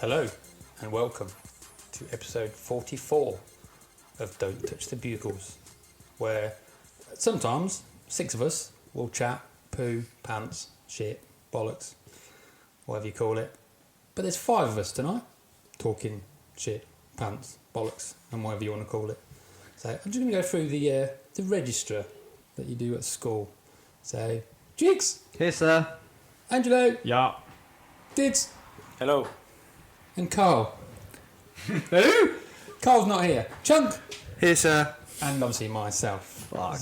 Hello and welcome to episode 44 of Don't Touch The Bugles, where sometimes 6 of us will chat, poo, pants, shit, bollocks, whatever you call it. But there's 5 of us tonight talking shit, pants, bollocks and whatever you want to call it. So I'm just going to go through the register that you do at school. So, Jiggs. Here, sir. Angelo. Yeah. Dids. Hello. And Carl. Who? Carl's not here. Chunk. Here, sir. And obviously myself. Fuck.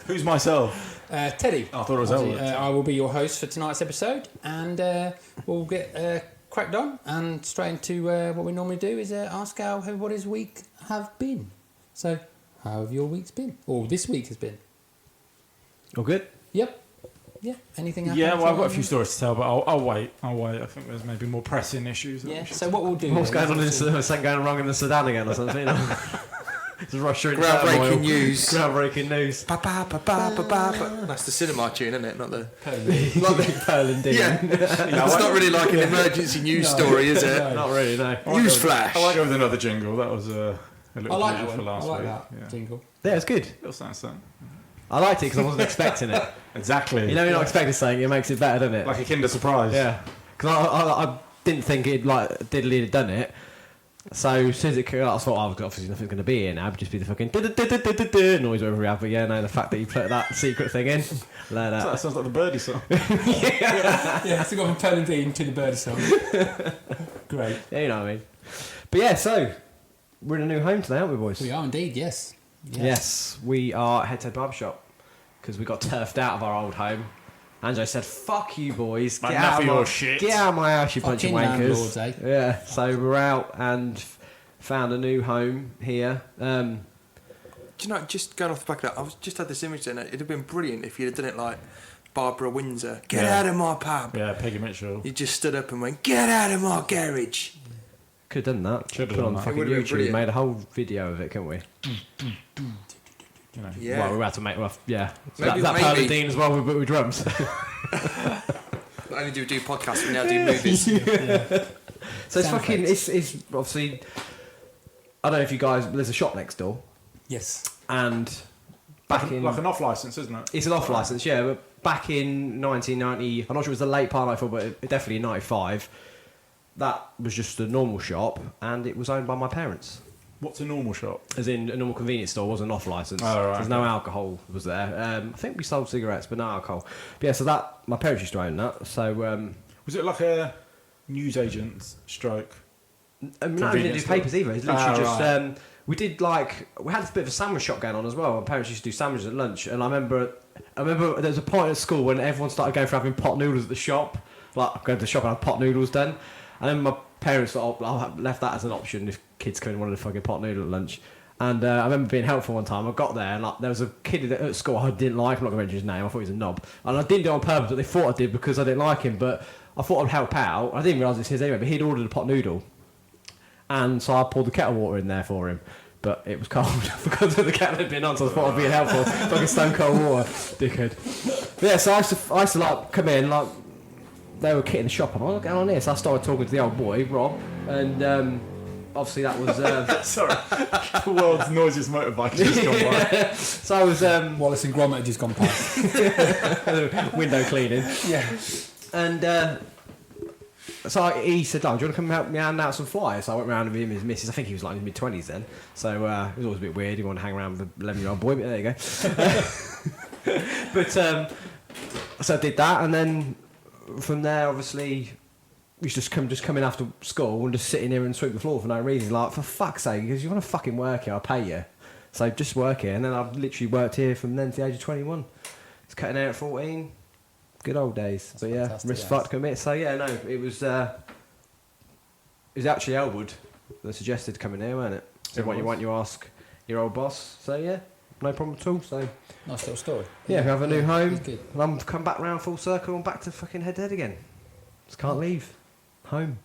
Who's myself? Teddy. I thought it was Elwood. I will be your host for tonight's episode, and we'll get cracked on and straight into what we normally do is ask how everybody's week have been. So, how have your weeks been? Or this week has been? All good? Yep. Yeah. Anything happened? Yeah, well, I've got a few stories to tell, but I'll wait. I think there's maybe more pressing issues. Yeah. So what we'll do? What's going on in something going wrong in the Sudan again or something? Just Russia in Groundbreaking news. Groundbreaking news. That's the cinema tune, isn't it? Not the Pearl indeed. Yeah. It's not really like an emergency news story, is it? Not really, no. Newsflash. I like go with another jingle. That was a little I like jingle that for one. I last like week. that Yeah. jingle. Yeah, it's good. It'll sound something. I liked it because I wasn't expecting it. Exactly. You know, you're not expecting something, it makes it better, doesn't it? Like a Kinder Surprise. Yeah. Because I didn't think it'd like diddly had done it. So as soon as it came out, I thought, obviously nothing's going to be in. It'd just be the fucking noise wherever we have. But yeah, no, the fact that you put that secret thing in, let that. That sounds like the Birdie song. Yeah. So go from Pearl and Dean to the Birdie song. Great. Yeah, you know what I mean. But yeah, so we're in a new home today, aren't we, boys? We are indeed. Yes. Yeah. Yes, we are at Head Barbershop because we got turfed out of our old home. Angelo said, "Fuck you, boys! Like, enough of your shit. Get out of my house, you bunch of Fucking landlords, wankers!" eh? Yeah, so we're out and found a new home here. Do you know, just going off the back of that, I've just had this image then. It'd have been brilliant if you'd have done it like Barbara Windsor. Get out of my pub. Yeah, Peggy Mitchell. You just stood up and went, get out of my garage. Could have done that. Should have Put done on that. fucking It would have been YouTube. brilliant. Made a whole video of it, couldn't we? You know. Yeah. Well, we had to make. Well, yeah. So Maybe- that maybe. Pearl and Dean as well, but with drums. Not only do we do podcasts, we now do movies. So it's Sound fucking. effects. It's obviously. I don't know if you guys. There's a shop next door, Yes. and back in. Like an off license, isn't it? It's an off license, yeah. But back in 1990, I'm not sure it was the late part of 94, but definitely in 95. That was just a normal shop, and it was owned by my parents. What's a normal shop? As in, a normal convenience store wasn't off license. Oh, right, There's no alcohol was there. I think we sold cigarettes, but no alcohol. But yeah, so that my parents used to own that. So Was it like a newsagent's stroke? no, we didn't do Convenience store. papers either. It's literally just right. we did we had a bit of a sandwich shop going on as well. My parents used to do sandwiches at lunch, and I remember there was a point at school when everyone started going for having pot noodles at the shop. Like going to the shop and have pot noodles done, and then my parents thought, I left that as an option if kids came and wanted a fucking pot noodle at lunch. And I remember being helpful one time. I got there and there was a kid at school I didn't like. I'm not going to mention his name. I thought he was a knob, and I didn't do it on purpose. But they thought I did because I didn't like him. But I thought I'd help out. I didn't realise it was his anyway. But he'd ordered a pot noodle, and so I poured the kettle water in there for him. But it was cold because the kettle had been on, so I thought I'd be helpful. Fucking stone cold water, dickhead. But yeah, so I used to like come in like. They were kitting the shop. I'm like, what's going on here? So I started talking to the old boy, Rob, and obviously that was... Sorry. The world's noisiest motorbike has just gone by. So I was... Wallace and Gromit had just gone past. window cleaning. Yeah. And so he said, do you want to come help me hand out some flyers? So I went round with him and his missus. I think he was like in his mid-20s then. So it was always a bit weird. He wanted to hang around with an 11-year-old boy, but there you go. But so I did that, and then... From there, obviously, we used to just come in after school and just sit in here and sweep the floor for no reason. Like, for fuck's sake, because you want to fucking work here, I'll pay you. So just work here. And then I've literally worked here from then to the age of 21. It's cutting hair at 14. Good old days. That's but yeah, fantastic, risk yes. fucked commit. So yeah, no, it was actually Elwood that suggested coming here, wasn't it? So what you want, you ask your old boss. So yeah, no problem at all. So Nice little story. yeah, we have a new home. It's good. And I'm come back round full circle and back to fucking head again. Just can't leave. Home.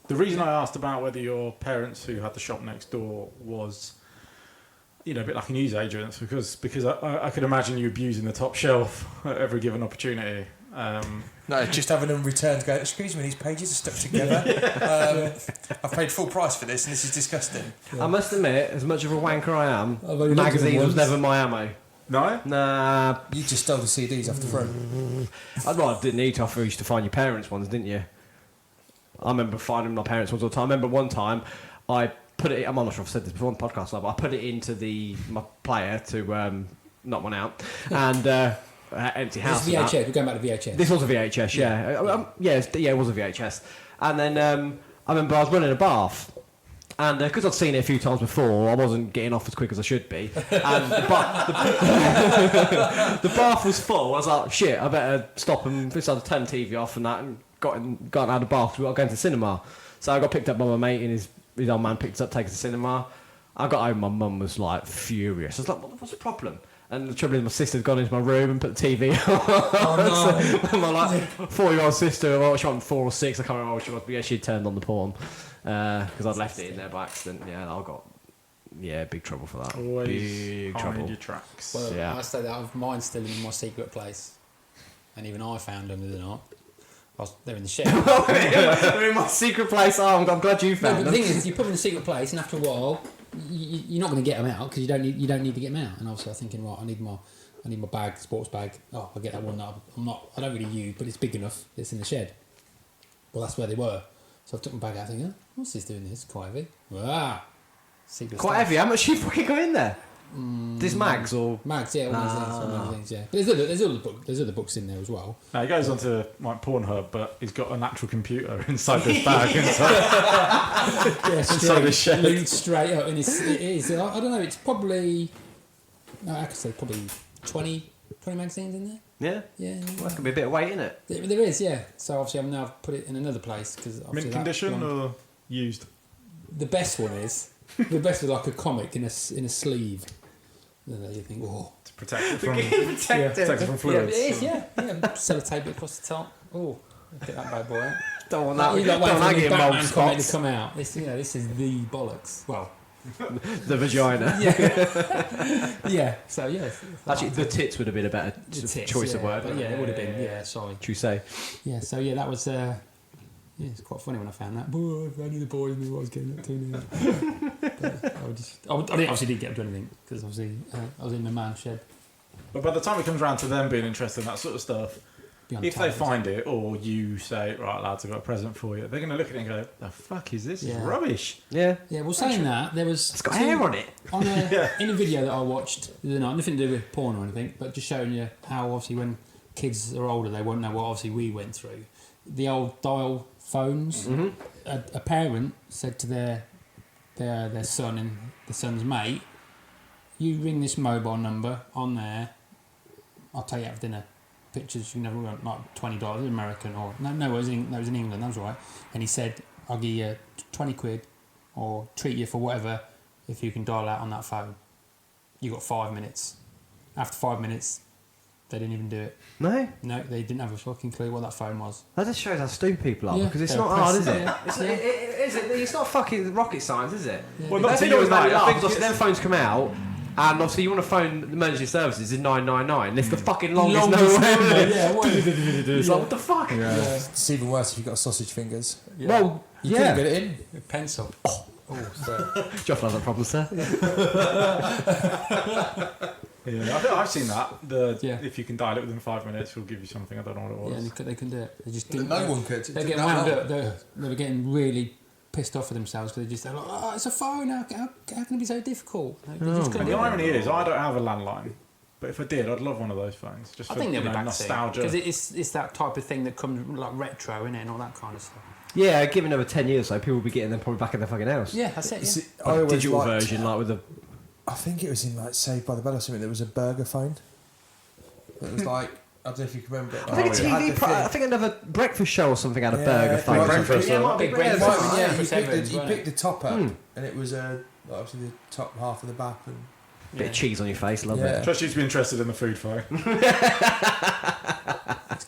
The reason I asked about whether your parents who had the shop next door was, you know, a bit like a newsagent, because I could imagine you abusing the top shelf at every given opportunity. No, Just having them returned, go, excuse me, these pages are stuck together. I've paid full price for this and this is disgusting. I must admit, as much of a wanker I am, I've only looked at them magazines was once. never my ammo. No? Nah, You just stole the CDs off the front. I didn't need to. I used to find your parents' ones, didn't you? I remember finding my parents' ones all the time. I remember one time I put it. I'm not sure if I've said this before on the podcast, but I put it into my player to knock one out, and empty house. This and VHS. that. We're going back to VHS. This was a VHS, yeah. It was a VHS. And then I remember I was running a bath. And because I'd seen it a few times before, I wasn't getting off as quick as I should be. And the bath was full. I was like, shit, I better stop and decided to turn the TV off and that, and got out of the bath because we got going to the cinema. So I got picked up by my mate, and his old man picked us up, taken us to the cinema. I got home, my mum was like furious. I was like, what's the problem? And the trouble is, my sister's gone into my room and put the TV on. Oh, no. So my like 4-year-old sister, well, she was 4 or 6, I can't remember what she was, but yeah, she'd turned on the porn because I'd left it in there by accident. Yeah, I got big trouble for that. Always big hide trouble. your tracks. Well, Yeah. I say that of mine still in my secret place, and even I found them, did I not? They're in the shed. They're in my secret place. Oh, I'm glad you No, found but the them. thing is, you put them in a secret place, and after a while, you're not going to get them out because you don't need to get them out. And obviously, I'm thinking, right, I need my bag, sports bag. Oh, I get that one that I don't really use, but it's big enough. It's in the shed. Well, that's where they were. So I took my bag out, thinking, what's this doing? This quite heavy. Secret Quite stuff. heavy. How much you fucking got in there? This mags or Mags, yeah, all magazines, yeah. But there's other books in there as well. Now he goes onto like Pornhub, but he's got an actual computer inside this bag. Inside. Yeah, Inside the shed. leads straight up, and it is. I don't know. It's probably. No, I could say probably 20 magazines in there. yeah. Yeah, Well, that could be a bit of weight in it. there is. Yeah. So obviously, I'm now put it in another place because Mint condition or used? the best one is the best was like a comic in a sleeve. And then you think, oh, To protect it from Protect protect it from yeah, fluids. it is. Yeah. Sellotape it across the top. Oh, get that bad boy out. Don't want that. You Don't got want wait that for the getting mold Batman comic to spots. come out. This is the bollocks. Well, The vagina. yeah. So yeah. Actually, the tits would have been a better The tits, choice of yeah, word. but yeah, it would have been. Yeah, sorry. True say. Yeah, so yeah, that was. Yeah, it's quite funny when I found that. Boy, if only the boys knew what I was getting up to now. But I obviously didn't get up to anything because obviously I was in my man's shed. But by the time it comes around to them being interested in that sort of stuff, Beyond if they tables. find it, or you say, right, lads, I've got a present for you, they're going to look at it and go, the fuck is this? It's Yeah. rubbish. Yeah. Yeah, well, saying that, there was. It's got hair on it. In a video that I watched, nothing to do with porn or anything, but just showing you how obviously when kids are older, they won't know what obviously we went through. The old dial phones. Mm-hmm. A parent said to their son and the son's mate, "You ring this mobile number on there. I'll take you out for dinner. Pictures you never want, like $20 American or no, it was in England. That was right." And he said, "I'll give you 20 quid or treat you for whatever if you can dial out on that phone. You got 5 minutes. After 5 minutes, they didn't even do it. No, No, they didn't have a fucking clue what that phone was. that just shows how stupid people are Yeah, because it's they're not hard, is oppressive, it? yeah. It's not fucking rocket science, is it? Well, The not to thing you is, and I. I think obviously then phones come out, and obviously you want to phone emergency services in 999. And it's the fucking longest number. Yeah, It's like, what the fuck? It's even worse if you've got sausage fingers. Well, You yeah. couldn't get it in. Pencil. Oh, so. Joff has that problem, sir. Yeah, I think I've seen that. Yeah. If you can dial it within 5 minutes, we'll give you something. I don't know what it was. Yeah, and they couldn't do it. They just But didn't. no one could. They're getting wound up. They were getting really pissed off with themselves because they're like, "Oh, it's a phone. How can it be so difficult?" They just couldn't And do the it. irony is, I don't have a landline, but if I did, I'd love one of those phones. Just I for think they'll be back nostalgia. because it's that type of thing that comes like retro in it and all that kind of stuff. Yeah, given over 10 years, so people will be getting them probably back in their fucking house. Yeah, that's it. Yeah. See, I Like a always digital liked- version, like with the. I think it was in like Saved by the Bell or something. There was a burger phone. It was like I don't know if you can remember it. I think a It had TV. the thing. I think another breakfast show or something had a Yeah, burger Big phone. Breakfast, Yeah, it might be Big breakfast. Breakfast. Right, Yeah, yeah, for sevens, you wasn't picked the top up, and it was obviously the top half of the back. And Bit of cheese on your face, love Yeah. it. Trust you to be interested in the food phone.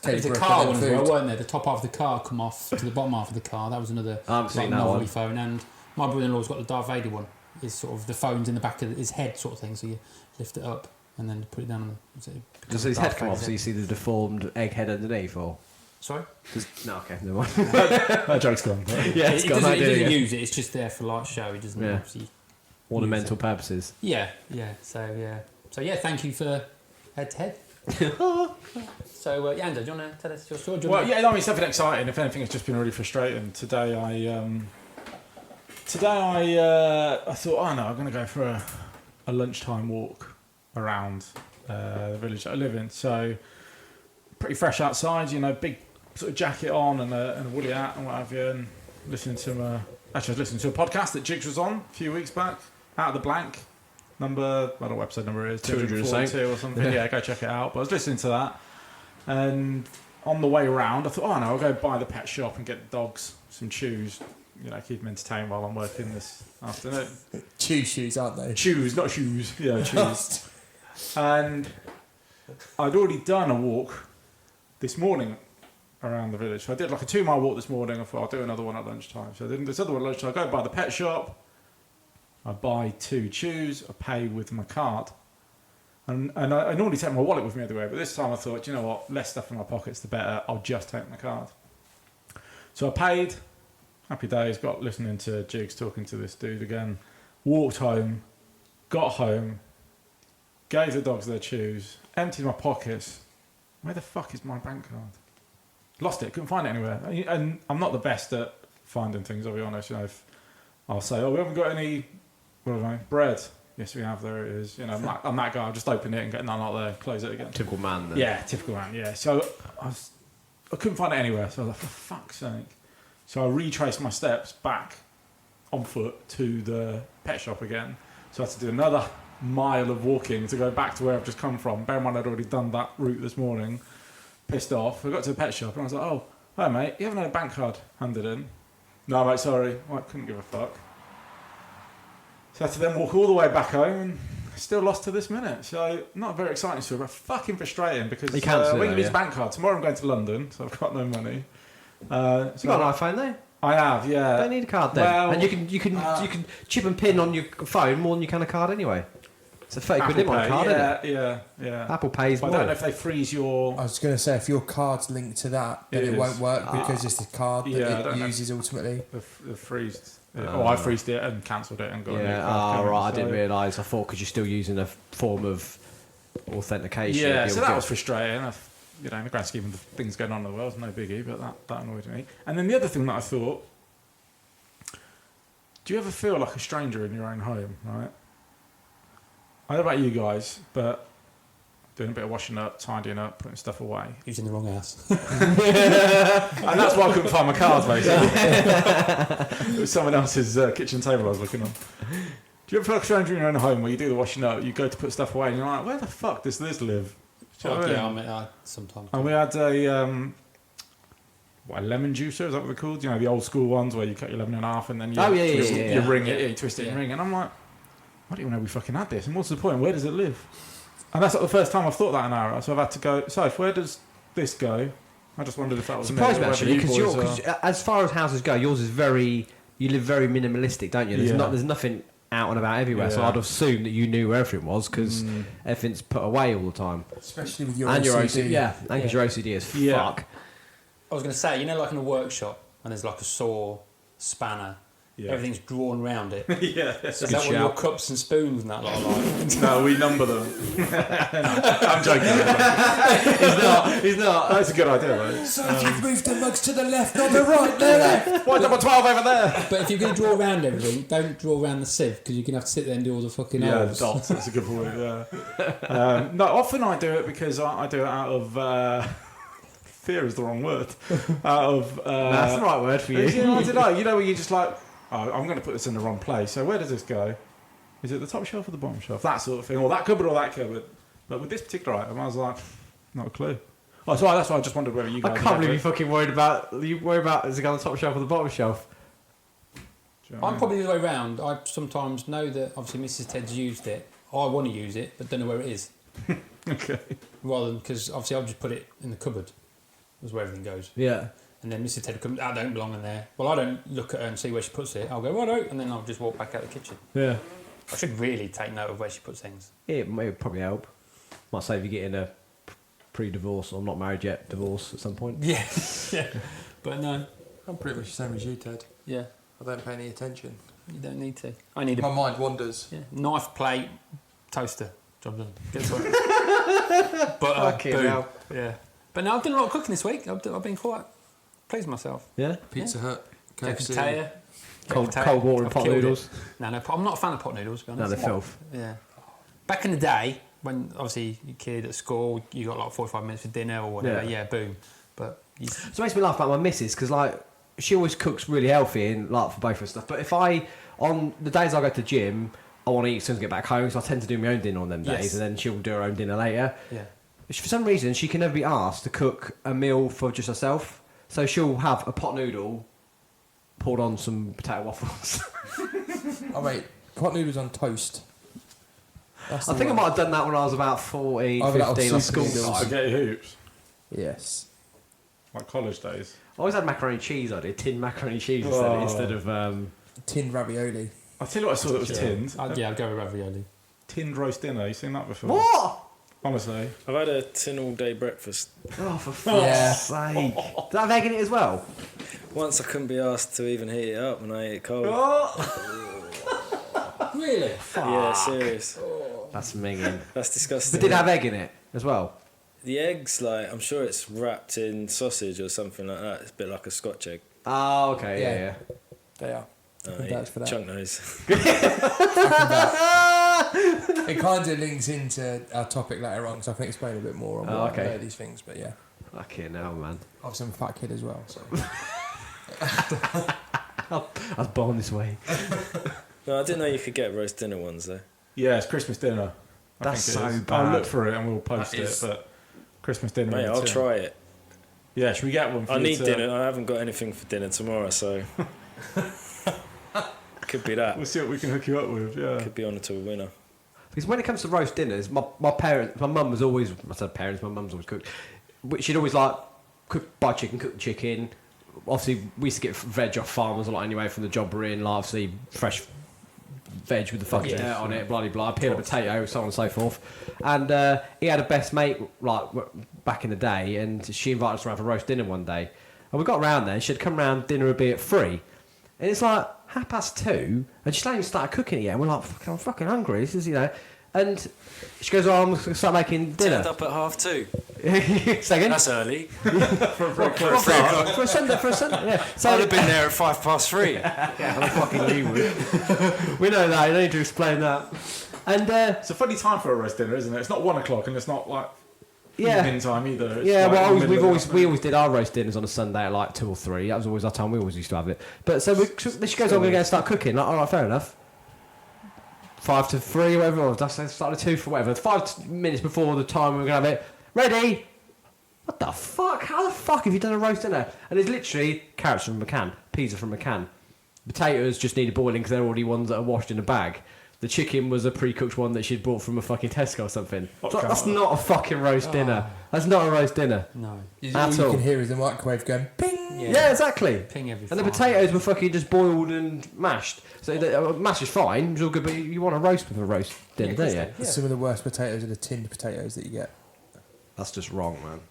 There was a car one as well, weren't there? The top half of the car come off to the bottom half of the car. That was another I haven't seen that novelty one. phone. And my brother-in-law's got the Darth Vader one. It's sort of the phone's in the back of his head sort of thing, so you lift it up. and then put it down on the... Does his head come off so you see the deformed egg head underneath, or...? Sorry? No, okay, never mind. That joke's gone. Yeah, he doesn't use it, it's just there for like show, he doesn't obviously... Ornamental purposes. Yeah, so thank you for head to head. So, Yanda, do you want to tell us your story? Well, yeah, I mean, something exciting. If anything, it's just been really frustrating. Today, I thought, oh no, I'm going to go for a lunchtime walk around the village that I live in. So, pretty fresh outside, big sort of jacket on and a woolly hat and what have you. And listening to I was listening to a podcast that Jiggs was on a few weeks back, Out of the Blank. I don't know what episode number it is, 242 or something. Yeah, go check it out. But I was listening to that, and on the way around, I thought, oh no, I'll go by the pet shop and get the dogs some chews, keep them entertained while I'm working this afternoon. Chew shoes, aren't they? Chews, not shoes. Yeah, chews. And I'd already done a walk this morning around the village. So I did like a 2-mile walk this morning. I thought I'll do another one at lunchtime. So I did this other one at lunchtime. I go by the pet shop. I buy 2 chews, I pay with my card. And I normally take my wallet with me everywhere, but this time I thought, you know what, less stuff in my pockets the better, I'll just take my card. So I paid, happy days, got listening to Jiggs talking to this dude again, walked home, got home, gave the dogs their chews, emptied my pockets. Where the fuck is my bank card? Lost it, couldn't find it anywhere. And I'm not the best at finding things, I'll be honest. If I'll say, oh, we haven't got any... bread. Yes, we have. There it is. I'm that guy. I'll just open it and get none out there. Close it again. Typical man. Then. Yeah, typical man. Yeah. So I couldn't find it anywhere. So I was like, for fuck's sake. So I retraced my steps back on foot to the pet shop again. So I had to do another mile of walking to go back to where I've just come from. Bear in mind, I'd already done that route this morning. Pissed off. I got to the pet shop and I was like, oh, hi mate, you haven't had a bank card handed in? No, mate, sorry. I couldn't give a fuck. So I had to then walk all the way back home and still lost to this minute. So not a very exciting story, but fucking frustrating because you can't when you lose bank card, tomorrow I'm going to London, so I've got no money. So you got an iPhone though? I have, yeah. Don't need a card then. Well, and you can chip and pin on your phone more than you can a card anyway. It's a 30 quid limit on a card, isn't it? Yeah. Apple Pays more. I don't know if they freeze your... I was going to say, if your card's linked to that, then it won't work because it's the card that it uses ultimately. The freezed... I freezed it and cancelled it and got a new card. Right, I didn't realise. I thought because you're still using a form of authentication. Yeah, so that was frustrating. In the grand scheme of the things going on in the world, no biggie, but that annoyed me. And then the other thing that I thought, do you ever feel like a stranger in your own home, right? I don't know about you guys, but doing a bit of washing up, tidying up, putting stuff away. Using the wrong house. And that's why I couldn't find my cards, basically. It was someone else's kitchen table I was looking on. Do you ever feel like a stranger in your own home where you do the washing up, you go to put stuff away and you're like, where the fuck does this live? Yeah, sometimes. And we had a lemon juicer, is that what they're called? The old school ones where you cut your lemon in half and then you you ring it, you twist it and ring it. And I'm like, I don't even know we fucking had this. And what's the point? Where does it live? And that's not the first time I've thought that in an hour. So I've had to go, so where does this go? I just wondered if that was surprised me actually, because as far as houses go, yours is you live very minimalistic, don't you? There's nothing out and about everywhere. So I'd assume that you knew where everything was because everything's put away all the time. Especially with your OCD. Your OCD. And because your OCD is fuck. I was going to say, like in a workshop, and there's like a saw, spanner, everything's drawn around it. Is that what your cups and spoons and that lot are like? No, we number them. I'm joking. He's not. That's a good idea, right? So if you've moved the mugs to the left, not the right, they're left. Why number 12 over there? But if you're going to draw around everything, don't draw around the sieve because you're going to have to sit there and do all the fucking holes. Yeah, dots. That's a good point. Yeah. No, often I do it because I do it out of. Fear is the wrong word. Out of. That's the right word for you. I don't know. Where you're just like, oh, I'm going to put this in the wrong place. So where does this go? Is it the top shelf or the bottom shelf? That sort of thing, or that cupboard or that cupboard. But with this particular item, I was like, not a clue. Oh, so that's why I just wondered whether you guys. I can't believe you fucking worried about. You worry about is it on the top shelf or the bottom shelf? I'm probably the way round. I sometimes know that obviously Mrs. Ted's used it. I want to use it, but don't know where it is. Okay. Rather than because obviously I'll just put it in the cupboard. That's where everything goes. Yeah. And then Mrs. Ted comes, I don't belong in there. Well, I don't look at her and see where she puts it. I'll go, righto, and then I'll just walk back out the kitchen. Yeah. I should really take note of where she puts things. It may probably help. Might save you getting a pre-divorce or not married yet divorce at some point. Yeah. Yeah. But no. I'm pretty much the same as you, Ted. Yeah. I don't pay any attention. You don't need to. I need My a mind wanders. knife, plate, toaster. Job done. Get to work. But Fucking boom. hell. Yeah. But no, I've done a lot of cooking this week. I've been quite pleased with myself. Yeah. Pizza Hut, Jack KFC. potato. Cold water and I've pot killed it. noodles. No, I'm not a fan of pot noodles, to be No, honest. they're filth. Yeah. Back in the day, when obviously your kid at school, you got like 45 minutes for dinner or whatever. Yeah. Yeah, boom. But you, So it makes me laugh about my missus because like she always cooks really healthy and like for both of us stuff. But if on the days I go to the gym, I want to eat as soon as I get back home, so I tend to do my own dinner on them days, Yes. and then she'll do her own dinner later. yeah. For some reason, she can never be asked to cook a meal for just herself. So she'll have a pot noodle poured on some potato waffles. Oh wait, pot noodles on toast. That's I the think I one. might have done that when I was about 14, Oh, that was 15, like super school noodles. time. Spaghetti hoops, Yes. like college days. I always had macaroni and cheese. I did tin macaroni and cheese Oh. instead of. Tinned ravioli. I tell you what, I saw that was tinned. I'd go with ravioli. Tinned roast dinner. You seen that before? What? Honestly, I've had a tin all day breakfast. Oh, for Yeah. fuck's sake! Did I have egg in it as well? Once I couldn't be asked to even heat it up when I ate it cold. Really? Yeah, serious. That's minging. That's disgusting. But did it have egg in it as well? The eggs, like, I'm sure it's wrapped in sausage or something like that. It's a bit like a Scotch egg. Oh, okay, yeah, Yeah. They are. Oh, That's for that. chunk nose. It kind of links into our topic later on, so I can explain a bit more on Oh, what okay. I know these things. But yeah, Fucking hell, man. obviously I'm a fat kid as well. So I was born this way. No, I didn't know you could get roast dinner ones, though. yeah, it's Christmas dinner. I That's think it so is. bad. I'll look for it and we'll post That it. is- But Christmas dinner. Mate, in a I'll tin. try it. Yeah, should we get one? For I you need to- dinner. I haven't got anything for dinner tomorrow, so... Could be that. We'll see what we can hook you up with. Yeah. Could be on to a winner. Because when it comes to roast dinners, my mum was always, I said parents, my mum's always cooked. But she'd always like buy chicken, cook the chicken. Obviously, we used to get veg off farmers a lot anyway from the job we're in. Like, obviously, fresh veg with the fucking Yeah. dirt on it, blah, blah, blah, peel a potato, so on and so forth. And he had a best mate like back in the day, and she invited us around for roast dinner one day. And we got round there, and she'd come round, dinner would be at 3. And it's like 2:30, and she's not even started cooking it yet. And we're like, I'm fucking hungry. This is, And she goes, I'm going to start making dinner. Turned up at 2:30. half. Second. That's early. For a Sunday, yeah. So I'd have been there at 3:05. yeah, I'm fucking you would. We know that. You don't need to explain that. And It's a funny time for a roast dinner, isn't it? It's not 1 o'clock and it's not like yeah, evening time either. It's yeah. like Well, in the middle of the we always did our roast dinners on a Sunday at like 2 or 3. That was always our time. We always used to have it. But so she goes, I'm going to go and start cooking. Like, all right, fair enough. 5 to 3, whatever. Or I started 2 for whatever. 5 minutes before the time we were going to have it. Ready? What the fuck? How the fuck have you done a roast dinner? And it's literally carrots from a can, pizza from a can. Potatoes just needed boiling because they're already ones that are washed in a bag. The chicken was a pre-cooked one that she'd bought from a fucking Tesco or something. Hot So that's cow. not a fucking roast dinner. That's not a roast dinner. No. all At you all. can hear is the microwave going ping. Yeah, exactly. Ping every And the fire. potatoes were fucking just boiled and mashed. So mash is fine, it's all good, but you want a roast with a roast dinner, Yeah, don't of you? course. Yeah. Some of the worst potatoes are the tinned potatoes that you get. That's just wrong, man.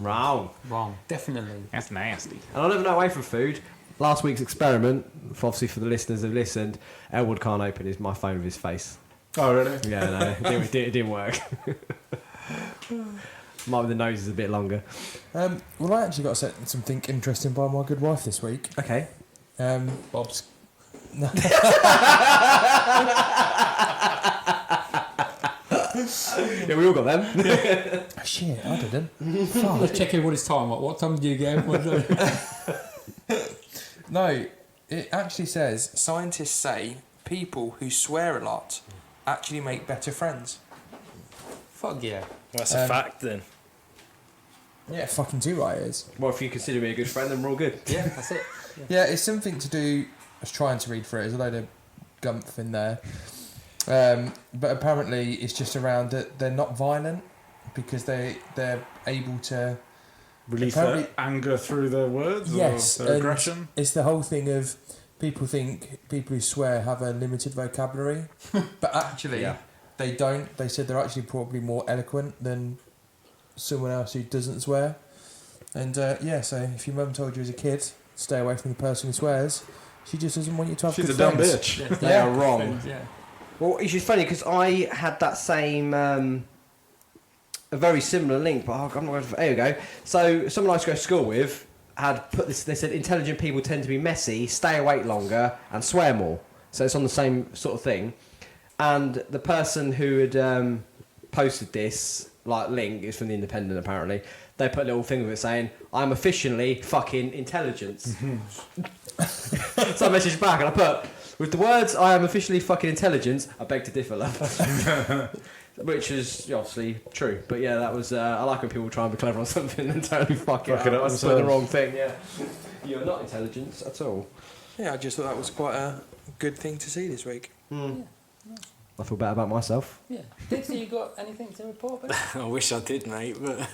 Wrong. Wrong. Definitely. That's nasty. And I'll never know away from food. Last week's experiment, obviously for the listeners who've listened, Elwood can't open my phone with his face. Oh, really? Yeah, no, it didn't work. Might be the nose is a bit longer. Well, I actually got sent something interesting by my good wife this week. Okay. Bob's. Yeah, we all got them. Shit, I didn't. Let's check in what it's time. What time did you get? No, it actually says Scientists say people who swear a lot actually make better friends. Fuck yeah. That's a fact, then. yeah, fucking too right it is. Well, if you consider me a good friend, then we're all good. Yeah, that's it. Yeah, it's something to do. I was trying to read through it. There's a load of gumph in there. But apparently it's just around that they're not violent because they're able to. Release Apparently- their anger through their words Yes, or their and aggression. it's the whole thing of people think people who swear have a limited vocabulary, but actually Yeah. they don't. They said they're actually probably more eloquent than someone else who doesn't swear. And yeah, so if your mum told you as a kid, stay away from the person who swears, she just doesn't want you to have She's good a dumb friends. bitch. They are wrong. Yeah. Well, it's just funny because I had that same, a very similar link, but I'm not going to. There you go. So, someone I used to go to school with had put this. They said intelligent people tend to be messy, stay awake longer, and swear more. So it's on the same sort of thing. And the person who had posted this link is from the Independent apparently. They put a little thing with it saying, "I'm officially fucking intelligence." So I messaged back and I put, with the words "I am officially fucking intelligence," I beg to differ, love. Which is obviously true. But yeah, that was. I like when people try and be clever on something and totally fuck it up. I was doing the wrong thing. Yeah, you're not intelligent at all. Yeah, I just thought that was quite a good thing to see this week. I feel better about myself. Yeah. Dixie, you got anything to report? About? I wish I did, mate, but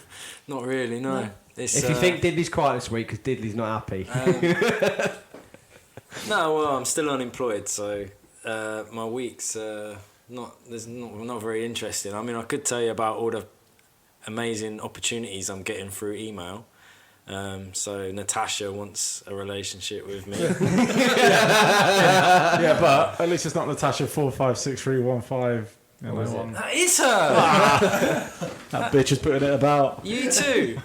not really. No. It's, If you think Diddley's quiet this week because Diddley's not happy. No, well, I'm still unemployed, so my week's not very interesting. I mean, I could tell you about all the amazing opportunities I'm getting through email. So Natasha wants a relationship with me. Yeah, but at least it's not Natasha 456315. You know, one. That is her. That bitch is putting it about. You too.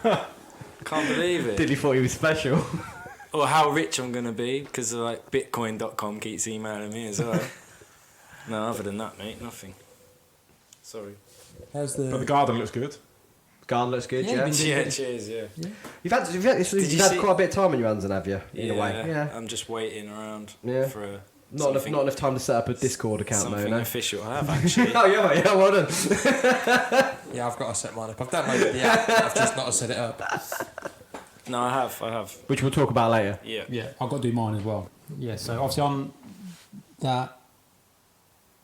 Can't believe it. Diddley thought he was special. Or how rich I'm gonna be because like Bitcoin.com keeps emailing me as well. No, other than that, mate, nothing. Sorry. How's But the garden looks good. Garden looks good, Yeah, yeah. Yeah, cheers. Yeah. You've had see- quite a bit of time on your hands, then, have you? In a way. Yeah. I'm just waiting around Yeah. for a. Not something- enough time to set up a Discord account, though, Something no? official. I have actually. Oh, yeah, well done. Yeah, I've got to set mine up. I've downloaded the app, but I've just not set it up. No, I have. Which we'll talk about later. Yeah. Yeah, I've got to do mine as well. Yeah, so obviously on that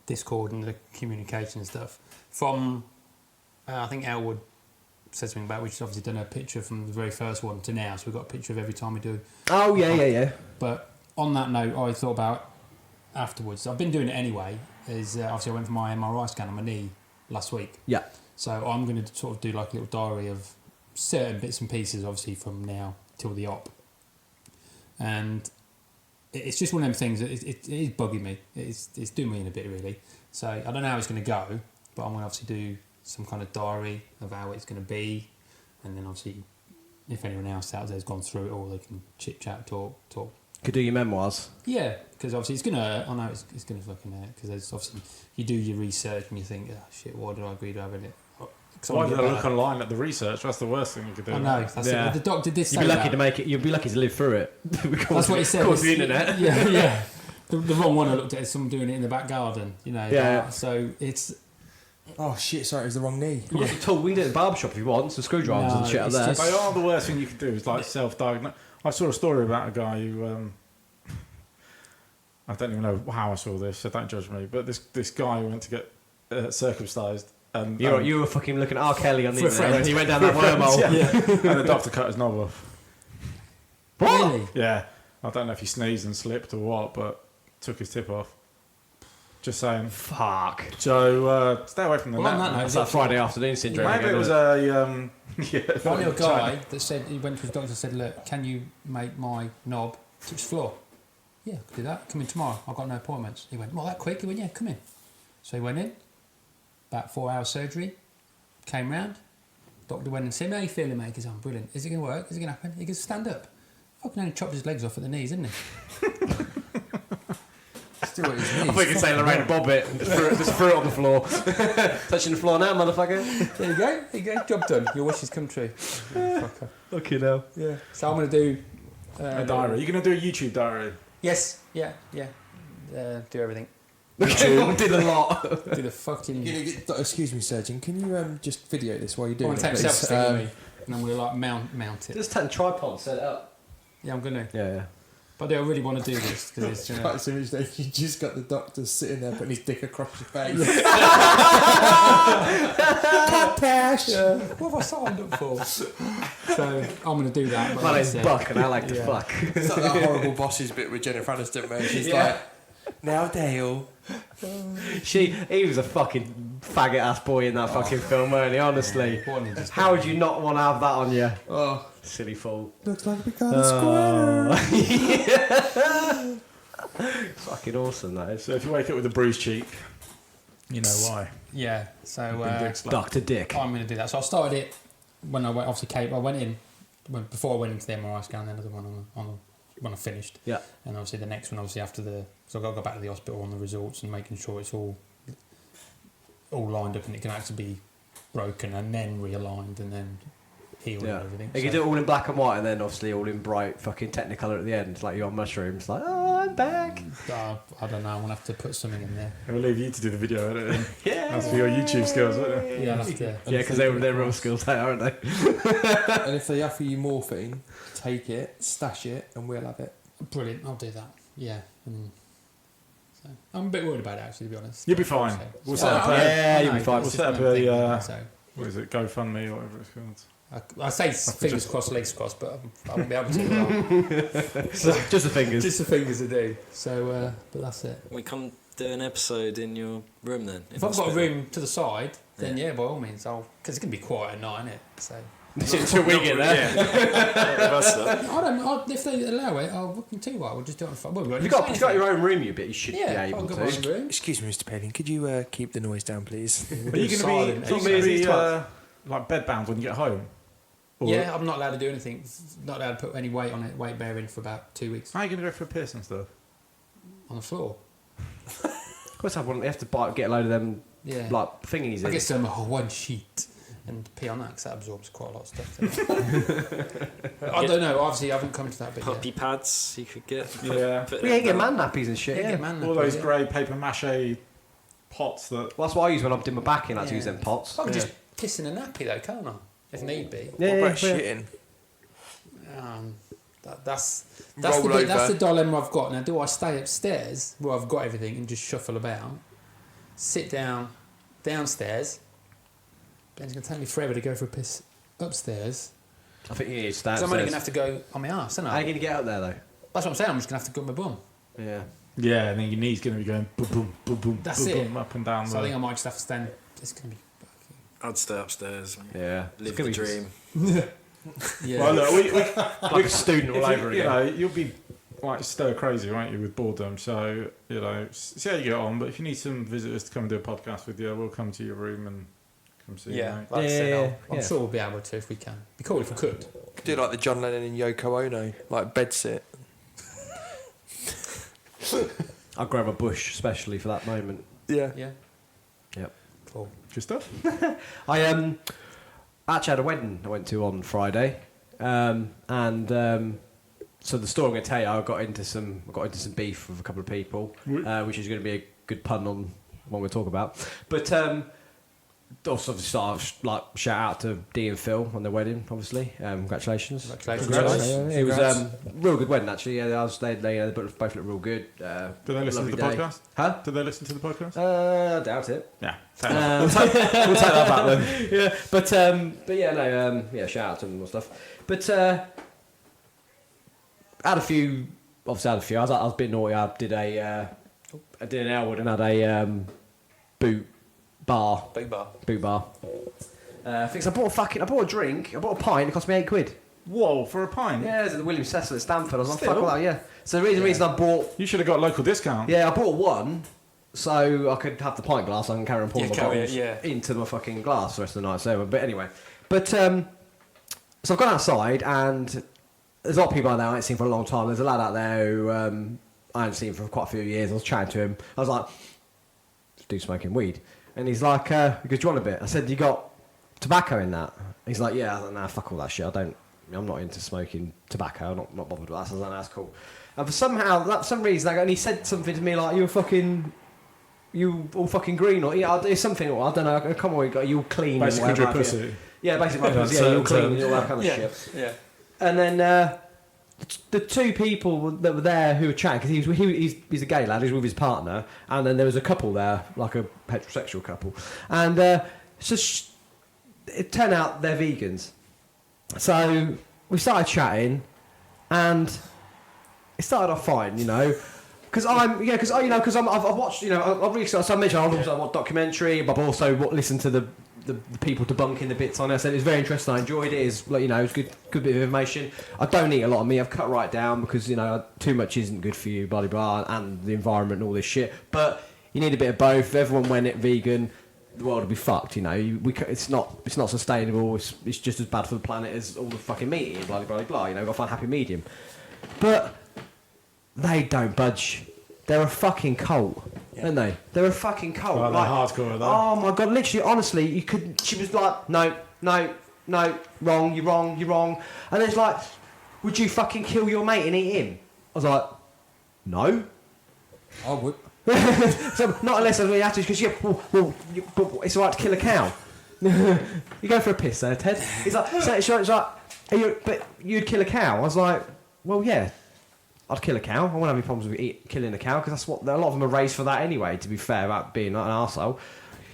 Discord and the communication and stuff, from I think Elwood said something about, we've obviously done a picture from the very first one to now, so we've got a picture of every time we do. Oh, yeah. But on that note, I thought about afterwards, I've been doing it anyway, is obviously I went for my MRI scan on my knee last week. Yeah. So I'm going to sort of do like a little diary of certain bits and pieces, obviously, from now till the op. And it's just one of them things that it is bugging me. It's doing me in a bit, really. So I don't know how it's going to go, but I'm going to obviously do some kind of diary of how it's going to be. And then obviously, if anyone else out there's gone through it all, they can chit-chat, talk. Could do your memoirs. Yeah, because obviously it's going to... I know it's going to fucking hurt, because there's obviously... You do your research and you think, oh, shit, why did I agree to have it? Why did I look online at the research? That's the worst thing you could do. I know, that's Yeah. it. The doctor did say You'd be lucky that. to make it. You'd be lucky to live through it. That's what he said. Of course, the internet. Yeah. The wrong one I looked at is someone doing it in the back garden, you know. Yeah. So it's... Oh shit! Sorry, it was the wrong knee. Yeah. We can do it at the barber shop if you want. Some screwdrivers No, and shit out it's there. just- They are the worst thing you could do is like self-diagnose. I saw a story about a guy who I don't even know how I saw this, so don't judge me. But this guy who went to get circumcised. And You were fucking looking at R. Kelly on the For a internet friend. when he went down that wormhole. Yeah. And the doctor cut his knob off. Really? Yeah, I don't know if he sneezed and slipped or what, but took his tip off. Just saying. Fuck. So stay away from the Well, on net. that note, That's that Friday afternoon syndrome. Maybe again, it was isn't a I knew a guy that said, he went to his doctor and said, look, can you make my knob touch the floor? Yeah, I could do that. Come in tomorrow. I've got no appointments. He went, well, that quick? He went, yeah, come in. So he went in, about 4 hours surgery, came round, doctor went and said, how you feeling, mate? He goes, oh, brilliant. Is it going to work? Is it going to happen? He goes, stand up. Fucking only chopped his legs off at the knees, isn't he? Still at his I knees. thought you could say Lorraine Bobbitt and just threw it on the floor. Touching the floor now, motherfucker. There you go. Job done. Your wish has come true. Fucker. Okay, now. Yeah. So I'm going to do... a diary. You're going to do a YouTube diary. Yes. Yeah. Do everything. Okay, did a lot. Do the fucking... Excuse me, surgeon. Can you just video this while you're I doing want to take it? a please? selfie with me. And I'm going to like mount it. Just take the tripod, set it up. Yeah, I'm going to. Yeah. But I really want to do this because it's, you know... Quite serious, though. You just got the doctor sitting there putting his dick across your face. Cash. Yeah. What have I signed up for? So I'm going to do that. but My that's name's it. Buck and I like to Yeah. fuck. It's like that horrible bosses bit with Jennifer Aniston, where she's like, now Dale. He was a fucking faggot ass boy in that fucking film, weren't he? Honestly, how would you not want to have that on you? Oh, Silly fool. looks like we got a square. Fucking awesome, that is. So if you wake up with a bruised cheek, you know why. Yeah, so Been dick slapped. Dr. Dick. I'm going to do that. So I started it when I went, obviously, I went in, before I went into the MRI scan, then another one when I finished. Yeah. And obviously the next one, obviously after so I've got to go back to the hospital on the results and making sure it's all lined up and it can actually be broken and then realigned and then healed and everything. You can do it all in black and white and then obviously all in bright fucking Technicolor at the end, like you're on mushrooms, like, oh, I'm back. I don't know, I'm going to have to put something in there. We'll leave you to do the video editing. Yeah. That's for your YouTube skills, isn't it? Yeah, I'll have to. Yeah, because they're real skills, aren't they? And if they offer you morphine, take it, stash it, and we'll have it. Brilliant, I'll do that. Yeah. So I'm a bit worried about it actually, to be honest. You'll be fine. So- We'll so- set up I a- know, Yeah, I you'll know, be fine. it's We'll just set up one thing, a, so What is it, GoFundMe or whatever it's called. I say fingers crossed, legs crossed, but I won't be able to. Just the fingers. Just the fingers to do. So, but that's it. We come do an episode in your room then. If I've got a room to the side, then yeah, by all means, because it's going to be quiet at night, isn't it? So Until we get there. I don't. If they allow it, I'll fucking tell you what. We'll just do it on phone. Well, If you've got your own room, you bit, you should yeah, be I've able got my to. own room. Excuse me, Mr. Palin, could you keep the noise down, please? Are you going Silent. to be like bed bound when you get home? Or Yeah, I'm not allowed to do anything. Not allowed to put any weight on it, weight bearing for about 2 weeks How are you going to go for a piss and stuff? on the floor. Of course, you have to get a load of them Yeah. like thingies I in. guess one sheet and pee on that because that absorbs quite a lot of stuff. I don't know. Obviously, I haven't come to that bit Puppy yet. pads you could get. Yeah. Put We ain't it get down. man nappies and shit. Yeah, Yeah. get man All nappies, those yeah. grey paper mache pots that... Well, that's what I use when I'm doing my backing. I like to Yeah. use them pots. I can just piss in a nappy though, can't I? If need be. Yeah, What about yeah. shitting? That's Roll the bit, that's over. the dilemma I've got now. Do I stay upstairs where I've got everything and just shuffle about, sit down downstairs? Then it's going to take me forever to go for a piss upstairs. I think you need to stand. So I'm only going to have to go on my arse, isn't How are you I? going to get up there though? That's what I'm saying. I'm just going to have to go on my bum. Yeah. Yeah, and then your knee's going to be going boom, boom, boom, boom, That's boom, it. boom, up and down. So I think I might just have to stand. It's going to be. I'd stay upstairs. Yeah. Live the dream. Yeah. Well, look, Like a student all over you again. know, you'll be like stir crazy, won't you, with boredom? So, you know, see how you get on. But if you need some visitors to come and do a podcast with you, we'll come to your room and come see you. Yeah, Mate. like I said, Yeah. I'm sure we'll be able to if we can. Be cool if we could. Could do like the John Lennon and Yoko Ono, like bed sit. I'll grab a bush especially for that moment. Yeah. Yeah. Yep. Cool. Good stuff. I actually had a wedding I went to on Friday, so the story I'm going to tell you, I got into some beef with a couple of people, which is going to be a good pun on what we'll talk about. But also shout out to Dee and Phil on their wedding, obviously. Congratulations. Congratulations. It was a real good wedding actually. Yeah, they both looked real good. Do they listen to the lovely day. podcast? Huh? Do they listen to the podcast? I doubt it. Yeah. We'll take that back then. Yeah, but shout out to them and stuff. But I had a few. Obviously, I was a bit naughty. I did an Elwood and had a boot bar. Big bar. Boot bar. I bought a drink. I bought a pint. It cost me £8. Whoa, for a pint? Yeah, it's at the William Cecil at Stamford. I was like, fuck Still? all that. Yeah. So the reason I bought. You should have got a local discount. Yeah, I bought one. So I could have the pint glass. I can carry on pouring my carry it, bottles yeah. into my fucking glass the rest of the night. So, but anyway, so I've gone outside and there's a lot of people out there I ain't seen for a long time. There's a lad out there who I hadn't seen for quite a few years. I was chatting to him. I was like, "This dude's smoking weed," and he's like, "Do you want a bit?" I said, "You got tobacco in that?" He's like, "Yeah." I was like, "Nah, fuck all that shit. I'm not into smoking tobacco. I'm not bothered with that." So I was like, "That's cool." And for some reason, and he said something to me like, "You all fucking green," or yeah, it's something. I don't know. I can't remember. You all clean. Basically, or your whatever. pussy. Yeah, basically, Yeah, yeah, you all clean terms. and all that kind of shit. Yeah. And then the two people that were there who were chatting, because he's a gay lad, he's with his partner, and then there was a couple there, like a heterosexual couple, and it turned out they're vegans. So we started chatting, and it started off fine, you know. Because I've watched, I've recently, so I mentioned I've also watched documentary, but I've also listened to the people debunking the bits on it. I said it's very interesting. I enjoyed it. It's like, it's good bit of information. I don't eat a lot of meat. I've cut right down because too much isn't good for you, blah blah, and the environment and all this shit. But you need a bit of both. If everyone went it vegan, the world would be fucked. It's not sustainable. It's just as bad for the planet as all the fucking meat eating, blah blah blah. We've got to find a happy medium. But they don't budge. They're a fucking cult, aren't they? They're a fucking cult. Oh, they're hardcore, though. Oh my god! Literally, honestly, she was like, no, wrong, you're wrong. And it's like, would you fucking kill your mate and eat him? I was like, no. I would. So not unless I really have to, because it's alright to kill a cow. You go for a piss there, Ted. He's like, but you'd kill a cow. I was like, well, yeah. I'd kill a cow. I won't have any problems with killing a cow because that's what a lot of them are raised for that anyway. To be fair, about being an arsehole.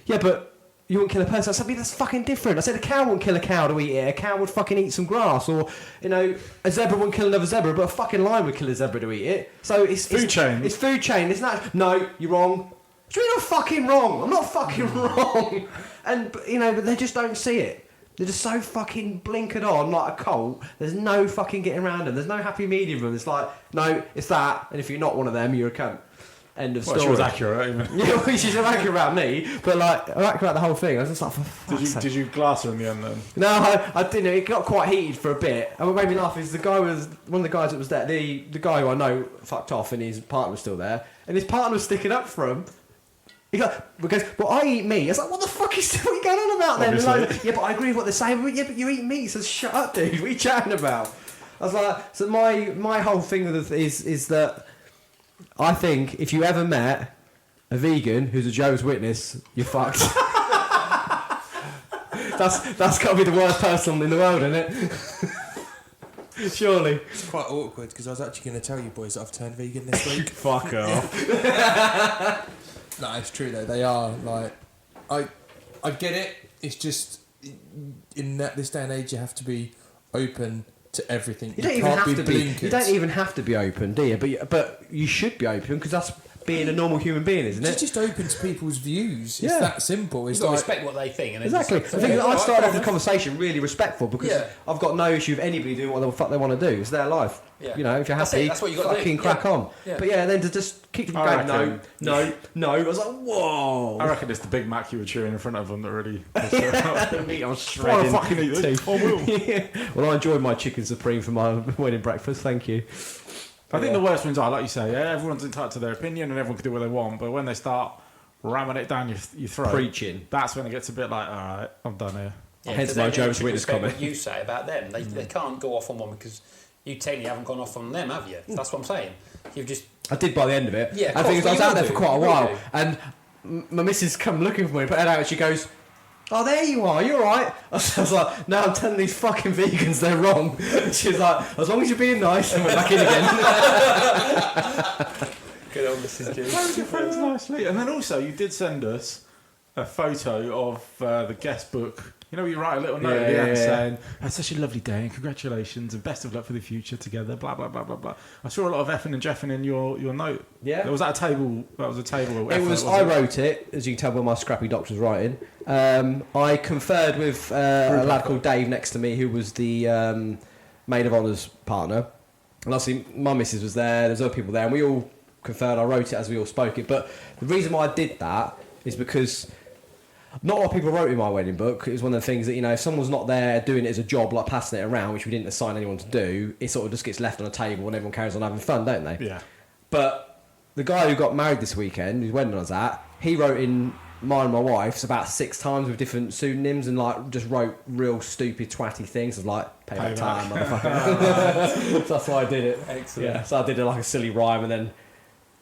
Yeah, but you wouldn't kill a person. I said, that's fucking different. I said a cow wouldn't kill a cow to eat it. A cow would fucking eat some grass, or a zebra wouldn't kill another zebra, but a fucking lion would kill a zebra to eat it. So it's food chain. It's food chain. It's not. No, you're wrong. You're not fucking wrong. I'm not fucking wrong. And but they just don't see it. They're just so fucking blinkered on like a cult. There's no fucking getting around them. There's no happy medium for them. It's like, no, it's that. And if you're not one of them, you're a cunt. End of story. She was accurate, even. Yeah, well, she's accurate about me, but like, I'm accurate about the whole thing. I was just like, for fuck's sake. Did you glass her in the end then? No, I didn't. It got quite heated for a bit. And what made me laugh is one of the guys that was there, the guy who I know fucked off and his partner was still there, and his partner was sticking up for him. He goes, well, I eat meat. I was like, what the fuck is what are you going on about then? Like, yeah, but I agree with what they're saying. But, yeah, but you eat meat, so shut up, dude. What are you chatting about? I was like, so my whole thing is that I think if you ever met a vegan who's a Jehovah's Witness, you're fucked. that's got to be the worst person in the world, isn't it? Surely. It's quite awkward because I was actually going to tell you boys that I've turned vegan this week. Fuck off. No, it's true though. They are like, I get it. It's just in this day and age, you have to be open to everything. You don't even have to be. You don't even have to be open, do you? But you should be open because that's being a normal human being, isn't it? Just open to people's views. It's that simple. It's like respect what they think. And exactly. I think I started off the conversation really respectful because I've got no issue with anybody doing what the fuck they want to do. It's their life. Yeah. If you're happy, that's what you got fucking to crack on. Yeah. But then to just keep going, no. I was like, whoa. I reckon it's the Big Mac you were chewing in front of them that really. I was shredding. Fucking eat this. I will. Well, I enjoyed my chicken supreme for my wedding breakfast. Thank you. I think the worst ones are, like you say, everyone's entitled to their opinion and everyone can do what they want, but when they start ramming it down your throat, preaching, that's when it gets a bit like, all right, I'm done here. Yeah, hence my Jehovah's Witness comment. What you say about them, they can't go off on one because you technically haven't gone off on them, have you? That's what I'm saying. You've just. I did by the end of it. Yeah, I think I was out there for quite a while, and my missus come looking for me, put her out, and she goes, "Oh, there you are. You're right." I was like, "No, I'm telling these fucking vegans they're wrong." She's like, "As long as you're being nice," and we're back in again. Good old Mrs. Jiggs. Close your friends nicely. And then also, you did send us a photo of the guest book. You write a little note at the end saying, "Had such a lovely day and congratulations and best of luck for the future together." Blah blah blah blah blah. I saw a lot of effing and jeffing in your note. Yeah. Was that a table? That was a table. It was. I wrote it, as you can tell by my scrappy doctor's writing. I conferred with a lad called Dave next to me, who was the maid of honour's partner. And obviously, my missus was there. There's other people there, and we all conferred. I wrote it as we all spoke it. But the reason why I did that is because. Not a lot of people wrote in my wedding book. It was one of the things that, if someone's not there doing it as a job, like passing it around, which we didn't assign anyone to do, it sort of just gets left on a table and everyone carries on having fun, don't they? Yeah. But the guy who got married this weekend, whose wedding I was at, he wrote in mine and my wife's about 6 times with different pseudonyms and just wrote real stupid twatty things of payback time, motherfucker. So that's why I did it. Excellent. Yeah, so I did it like a silly rhyme and then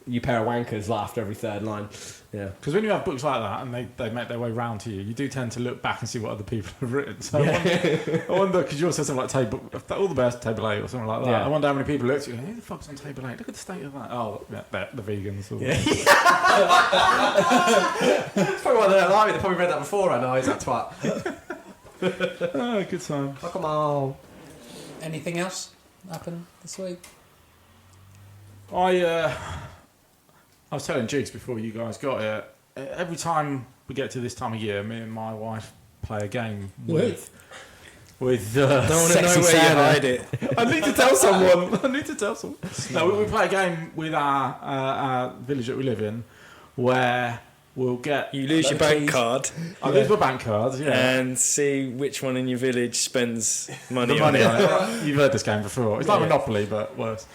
you pair of wankers laughed every third line. Yeah. Because when you have books like that and they make their way round to you, you do tend to look back and see what other people have written. So I wonder, because you also said something like all the best, table 8 or something like that. Yeah. I wonder how many people looked at you. Who the fuck's on table 8? Look at the state of that. Oh, the vegans. Or It's probably why they don't like me. They probably read that before. I know, is that twat. Oh, good time. Fuck 'em all. Anything else happen this week? I was telling Jiggs before you guys got here. Every time we get to this time of year, me and my wife play a game with. Don't want to know Sexy where you Santa. hide it. I need to tell someone. No, we play a game with our village that we live in, where we'll get. You lose your bank card I lose my bank cards, and see which one in your village spends money the on money it. on it. You've heard this game before. It's like Monopoly, but worse.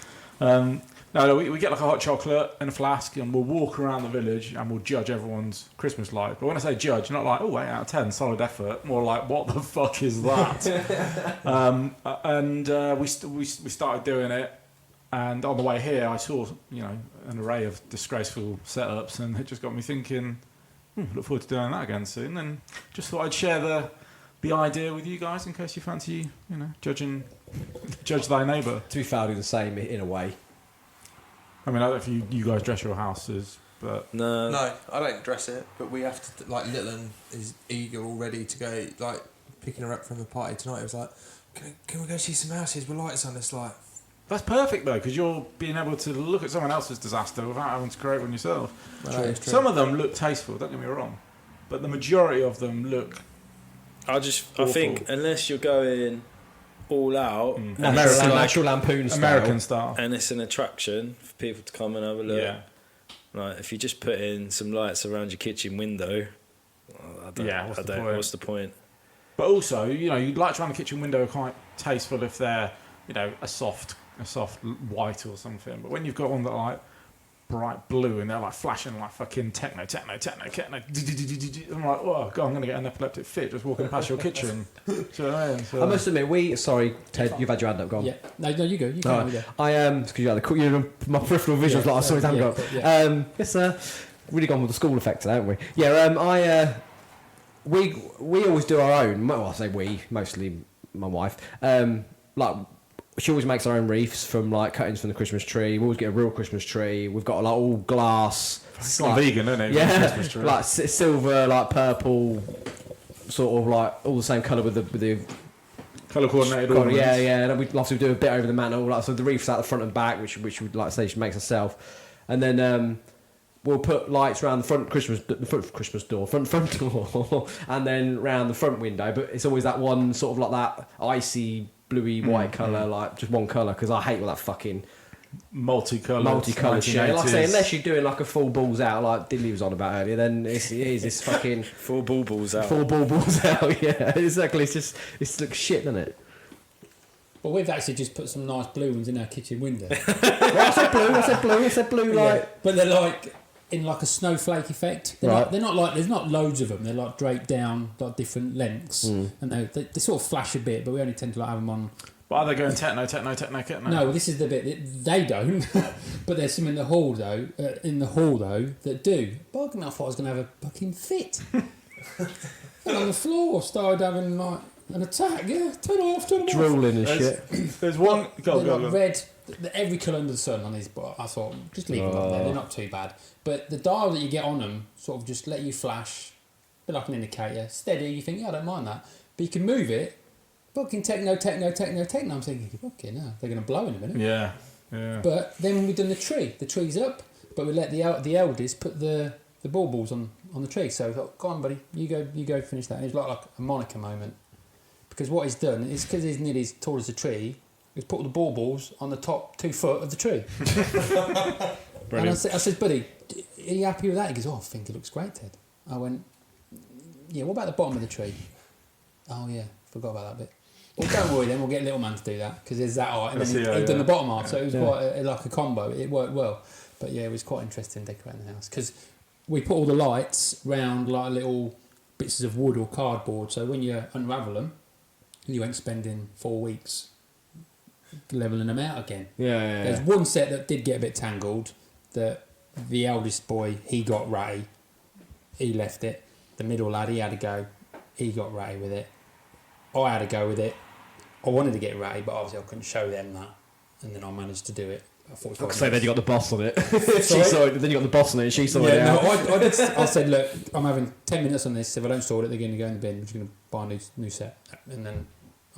No, we get like a hot chocolate in a flask, and we'll walk around the village and we'll judge everyone's Christmas light. But when I say judge, not like 8 out of 10, solid effort. More like, what the fuck is that? We started doing it, and on the way here, I saw an array of disgraceful setups, and it just got me thinking. Look forward to doing that again soon, and just thought I'd share the idea with you guys in case you fancy, judge thy neighbour. To be fair, I do the same in a way. I mean, I don't know if you guys dress your houses, but No. No, I don't dress it. But we have to, like, Littleton is eager already to go, like, picking her up from the party tonight. It was like, can we go see some houses with lights on? It's like... that's perfect though, because you're being able to look at someone else's disaster without having to create one yourself. True. Some of them look tasteful, don't get me wrong, but the majority of them look I think unless you're going all out and it's National Lampoon style. American style. and it's an attraction for people to come and have a look. Yeah. Like if you just put in some lights around your kitchen window, what's the point? But also, lights around the kitchen window are quite tasteful if they're, a soft white or something. But when you've got one that are like bright blue and they're like flashing like fucking techno, I'm like, oh god, I'm going to get an epileptic fit just walking past your kitchen. Do you know what I mean? So, I must admit, sorry, Ted, you've had your hand up, go on. Yeah. No, you go. You No, go. Yeah. it's because you had my peripheral vision was like I saw his hand go up. Yeah. Yes, really gone with the school effect today, haven't we? Yeah, we always do our own. Well, I say we, mostly my wife. Like she always makes our own wreaths from like cuttings from the Christmas tree. We always get a real Christmas tree. We've got like all glass. it's not vegan, isn't it? Yeah, Christmas tree. like silver, like purple, sort of like all the same colour with the Colour coordinated ornaments. yeah. And we obviously do a bit over the mantle, like so the wreaths out the front and back, which we'd like to say she makes herself, and then we'll put lights around the front front door, and then round the front window. But it's always that one sort of like that icy bluey white colour, like just one colour, because I hate all that fucking multicoloured shit. Like I say, unless you're doing like a full balls out, like Dilly was on about earlier, then it is this fucking Full balls out. full balls out. Yeah, exactly. It looks shit, doesn't it? Well, we've actually just put some nice blue ones in our kitchen window. I said blue, like. Yeah, but they're like in like a snowflake effect. Right. They're not like there's not loads of them. They're like draped down like different lengths, and they sort of flash a bit. But we only tend to like have them on. But are they going techno? No, this is the bit that they don't. But there's some in the hall though. That do. But I thought I was going to have a fucking fit. And on the floor, started having like an attack. Yeah, turn off. Drooling and shit. There's one. Go. Like red. Every colour under the sun on his, but I thought just leave them up there. They're not too bad. But the dial that you get on them sort of just let you flash, a bit like an indicator, steady. You think, I don't mind that, but you can move it. Fucking techno. I'm thinking, fucking no, they're going to blow in a minute. Yeah. But then when we've done the tree's up, but we let the eldest put the baubles on the tree. So I thought, go on, buddy, you go finish that. And it was like a Monica moment, because what he's done is because he's nearly as tall as a tree. He's put the baubles on the top 2 foot of the tree. And I said, buddy, are you happy with that? He goes, I think it looks great, Ted. I went, yeah, what about the bottom of the tree? Oh, yeah, forgot about that bit. Well, don't worry then, we'll get little man to do that, because there's that art. And then he'd done the bottom art, so it was quite like a combo. It worked well. But yeah, it was quite interesting decorating the house, because we put all the lights round like little bits of wood or cardboard, so when you unravel them, you ain't spending 4 weeks levelling them out again. Yeah. There's one set that did get a bit tangled, that the eldest boy, he got ratty, he left it. The middle lad, he had to go, he got ratty with it. I had to go with it. I wanted to get ratty, but obviously I couldn't show them that, and then I managed to do it. I thought it was So then you got the boss on it. She saw it. Then you got the boss on it. And she saw it. no, I said, look, I'm having 10 minutes on this. If I don't sort it, they're going to go in the bin. We're just going to buy a new set, and then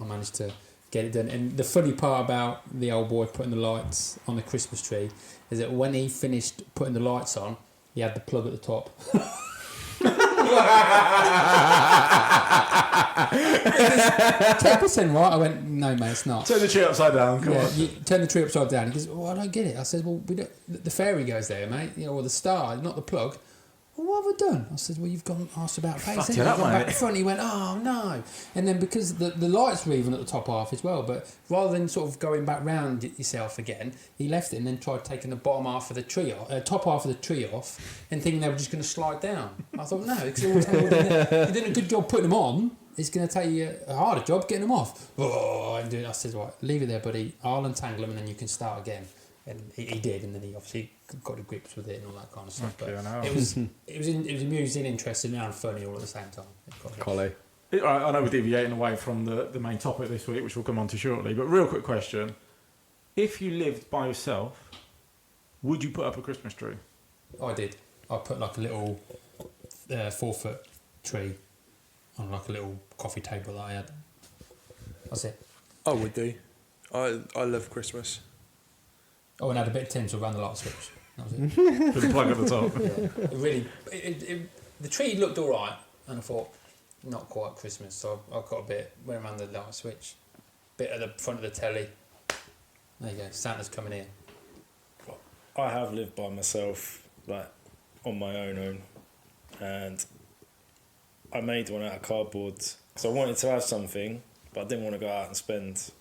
I managed to get it done. And the funny part about the old boy putting the lights on the Christmas tree is that when he finished putting the lights on, he had the plug at the top. 10% right? I went, no, mate, it's not. Turn the tree upside down. Come on. You turn the tree upside down. He goes, well, I don't get it. I said, well, we don't, the fairy goes there, mate, or the star, not the plug. Well, what have I done? I said, well, you've gone asked about face. Fucked You've it up, gone back mate. to front. He went, oh, no. And then because the lights were even at the top half as well, but rather than sort of going back round yourself again, he left it and then tried taking the bottom half of the tree off, top half of the tree off, and thinking they were just going to slide down. I thought, no, because you're doing a good job putting them on. It's going to take you a harder job getting them off. Oh, I said, right, leave it there, buddy. I'll untangle them and then you can start again. And he did, and then he obviously got to grips with it and all that kind of stuff. Okay, But it was amusing, interesting, and funny all at the same time. Collie. I know we're deviating away from the main topic this week, which we'll come on to shortly. But real quick question: if you lived by yourself, would you put up a Christmas tree? I did. I put like a little 4-foot tree on like a little coffee table that I had. That's it. I would do. I love Christmas. Oh, and I had a bit of tinsel around the light switch. That was it. With a plug at the top. Yeah. The tree looked all right, and I thought, not quite Christmas, so I've got a bit, went around the light switch, bit at the front of the telly. There you go, Santa's coming in. I have lived by myself, like on my own, and I made one out of cardboard. So I wanted to have something, but I didn't want to go out and spend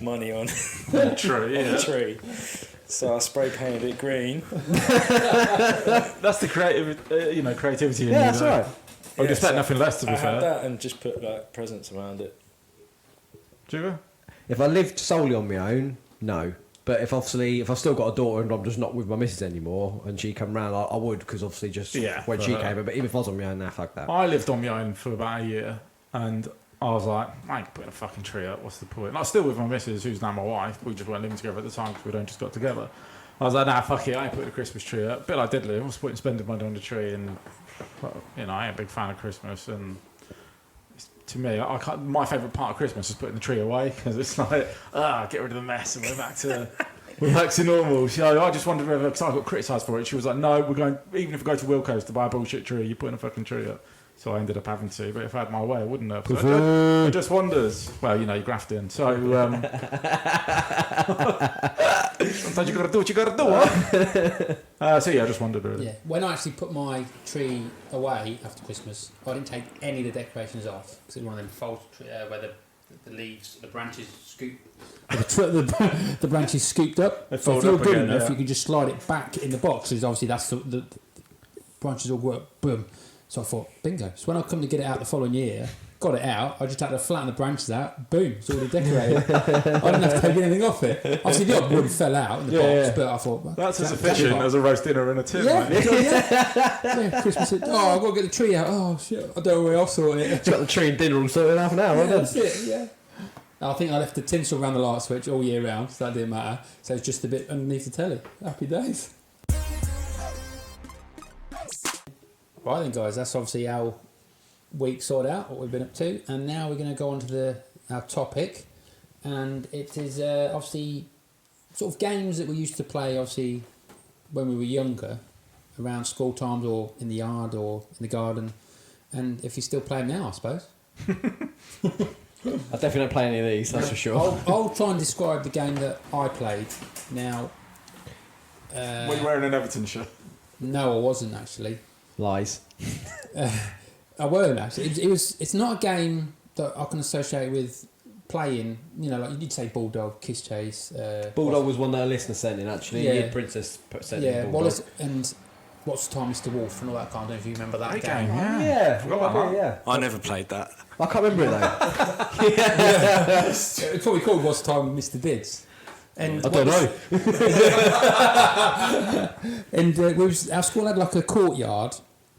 money on a tree. a tree. So I spray painted it green. That's the creativity in you. Yeah, that's right. I would expect nothing less, to be I fair. had that and just put like presents around it. Jigger? If I lived solely on my own, no. But if I've still got a daughter and I'm just not with my missus anymore, and she come round, I would, because obviously just when she came. But even if I was on my own, nah, fuck that. I lived on my own for about a year, and I was like, I ain't putting a fucking tree up, what's the point? And I was still with my missus, who's now my wife. We just weren't living together at the time because we'd only just got together. I was like, nah, fuck it, I ain't putting a Christmas tree up. But I did live, I was spending money on the tree, and I ain't a big fan of Christmas. And to me, my favourite part of Christmas is putting the tree away, because it's like, get rid of the mess, and we're back to normal. So I just wondered whether, because I got criticised for it, she was like, no, we're going, even if we go to Wilco's to buy a bullshit tree, you're putting a fucking tree up. So I ended up having to, but if I had my way, I wouldn't have. So it just wonders. Well, you're grafting. So sometimes you got to do what you got to do. Huh? So I just wondered really. Yeah, when I actually put my tree away after Christmas, I didn't take any of the decorations off, because it was one of them false where the leaves, the branches scoop. The branches scooped up. They So fold if you're up good again, enough, yeah. you can just slide it back in the box, because obviously that's the branches all work. Boom. So I thought, bingo. So when I come to get it out the following year, got it out, I just had to flatten the branches out, boom, it's already decorated. I didn't have to take anything off it. Obviously the odd wood fell out in the box, but I thought... Well, that's as efficient as a roast dinner in a tin, yeah, mate. yeah, Christmas. I've got to get the tree out. Oh, shit, I don't know where I'll sort it. It's got the tree and dinner all sorted in half an hour, Yeah, that's it, yeah. I think I left the tinsel around the light switch all year round, so that didn't matter. So it's just a bit underneath the telly. Happy days. Right then, guys, that's obviously our week sorted out, what we've been up to, and now we're going to go on to our topic, and it is obviously sort of games that we used to play, obviously, when we were younger, around school times or in the yard or in the garden, and if you still play them now, I suppose. I definitely don't play any of these, that's for sure. I'll try and describe the game that I played. Now, Were you wearing an Everton shirt? no, I wasn't actually. Lies. I weren't actually. It's not a game that I can associate with playing. Like you'd say Bulldog, Kiss Chase. Bulldog was one that a listener sent in, actually. Yeah. Yeah. Princess sent in Bulldog. Wallace and What's the Time, Mr. Wolf, and all that kind of. If you remember that Great game. yeah. Forgot about that. Yeah. I never played that. I can't remember it though. It's probably called What's the Time, Mr. Dids. And I don't know. And our school had like a courtyard,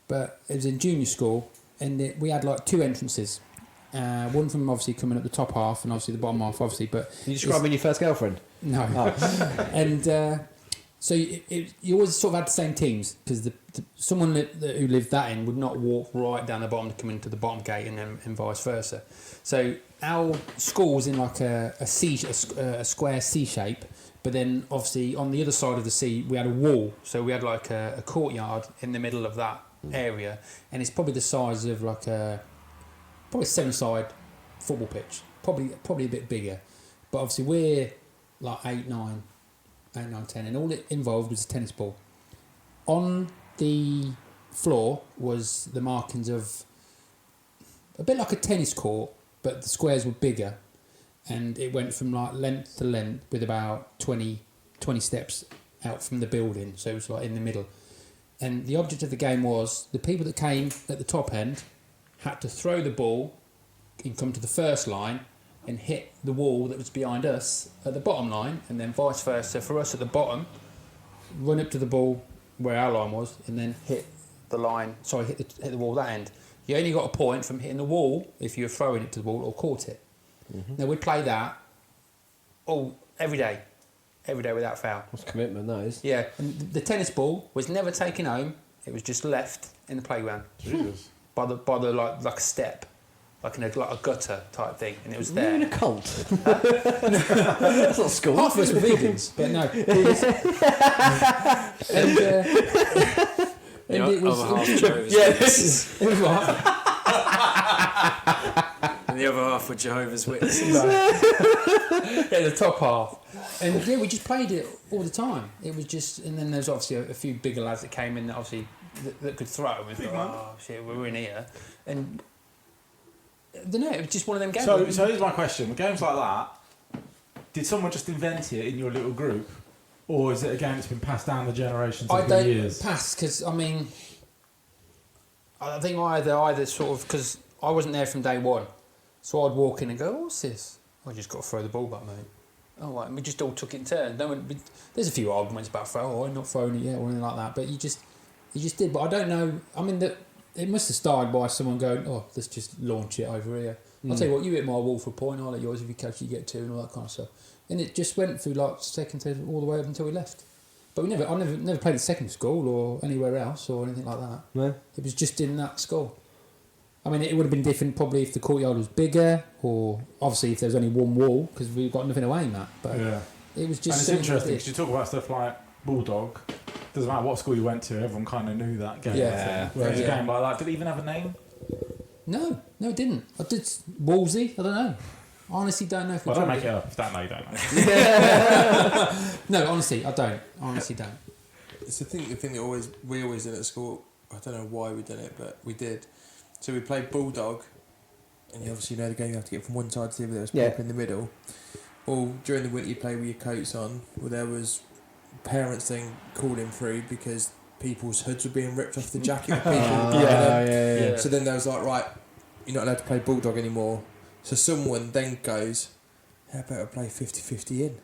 but it was in junior school, and we had like two entrances. One from obviously coming up the top half, and obviously the bottom half, obviously. But Can you describe your first girlfriend? no, and so you always sort of had the same teams, because someone who lived that end would not walk right down the bottom to come into the bottom gate, and then and vice versa. So our school was in like a square C shape, but then obviously on the other side of the C we had a wall, so we had like a courtyard in the middle of that area, and it's probably the size of like probably a 7-side football pitch, probably a bit bigger, but obviously we're like 8, 9, 10, and all it involved was a tennis ball. On the floor was the markings of a bit like a tennis court, but the squares were bigger, and it went from like length to length with about 20 steps out from the building, so it was like in the middle. And the object of the game was the people that came at the top end had to throw the ball and come to the first line and hit the wall that was behind us at the bottom line, and then vice versa for us at the bottom, run up to the ball where our line was, and then hit the wall that end. You only got a point from hitting the wall if you were throwing it to the ball or caught it. Mm-hmm. Now we'd play that every day without fail. What's commitment that is? Yeah, and the tennis ball was never taken home. It was just left in the playground. Jesus. by the like a step, like a gutter type thing, and it was there. You're in a cult. That's not school. Half of us were vegans, but no. And The it was other half Jehovah's yeah, Witnesses. it was like, And the other half were Jehovah's Witnesses. yeah, the top half. And yeah, we just played it all the time. It was just, and then there's obviously a few bigger lads that came in that obviously that could throw. And we thought, oh shit, we're in here. And I don't know, it was just one of them games. So here's my question: with games like that, did someone just invent it in your little group, or is it a game that's been passed down the generations over the years? Pass, because I mean, I think either sort of, because I wasn't there from day one, so I'd walk in and go, "What's this?" I just got to throw the ball back, mate. Oh, right. And we just all took it in turn. There's a few arguments about I'm not throwing it yet or anything like that, but you just did. But I don't know. I mean, it must have started by someone going, "Oh, let's just launch it over here." I'll tell you what, you hit my wall for a point, I'll let yours if you catch it, you get 2 and all that kind of stuff. And it just went through like second to all the way up until we left. But I never played at secondary school or anywhere else or anything like that. No. It was just in that school. I mean, it would have been different probably if the courtyard was bigger, or obviously if there was only one wall, because we've got nothing to aim at. But Yeah. it was And just. it's interesting because you talk about stuff like Bulldog. Doesn't matter what school you went to, everyone kind of knew that game. Yeah. Whereas Yeah. a game like that, did it even have a name? No, it didn't. I did Wolsey. I don't know. I honestly don't know if we Well, don't tried make it up. If that, no, you don't know. No, honestly, I don't. I honestly don't. It's the thing that we always did at school. I don't know why we did it, but we did. So we played Bulldog, and you obviously know the game. You have to get from one side to the other. There was people in the middle. Or during the winter, you play with your coats on. Well, there was parents then calling through because people's hoods were being ripped off the jacket of people. Yeah. So then there was like, right, you're not allowed to play Bulldog anymore. So someone then goes, how about I play 50-50 in?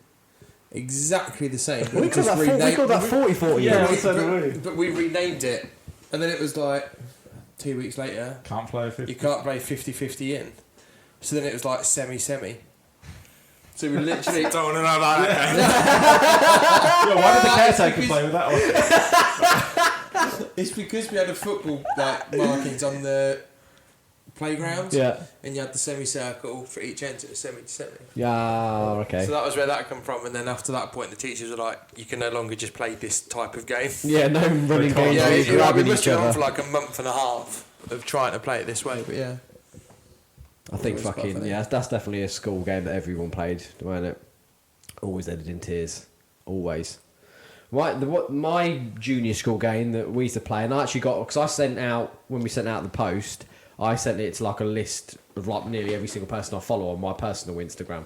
Exactly the same. We call that 40-40. Yeah, but we renamed it. And then it was like, 2 weeks later, Can't play 50. you can't play 50-50 in. So then it was like semi-semi. So we literally... Don't want to know about that. Yeah, why did the caretaker play with that one? It's because we had a football markings on the playground. Yeah. And you had the semicircle for each end, so it was semi to semi. Yeah, okay. So that was where that come from, and then after that point, the teachers were like, "You can no longer just play this type of game." Yeah, no running games. Yeah, Yeah, we grabbing must each have been on other. for like a month and a half of trying to play it this way, but yeah. I think It was quite funny. that's definitely a school game that everyone played, wasn't it? Always ended in tears, always. My junior school game that we used to play, and I actually got, because I sent out, when we sent out the post, I sent it to like a list of like nearly every single person I follow on my personal Instagram,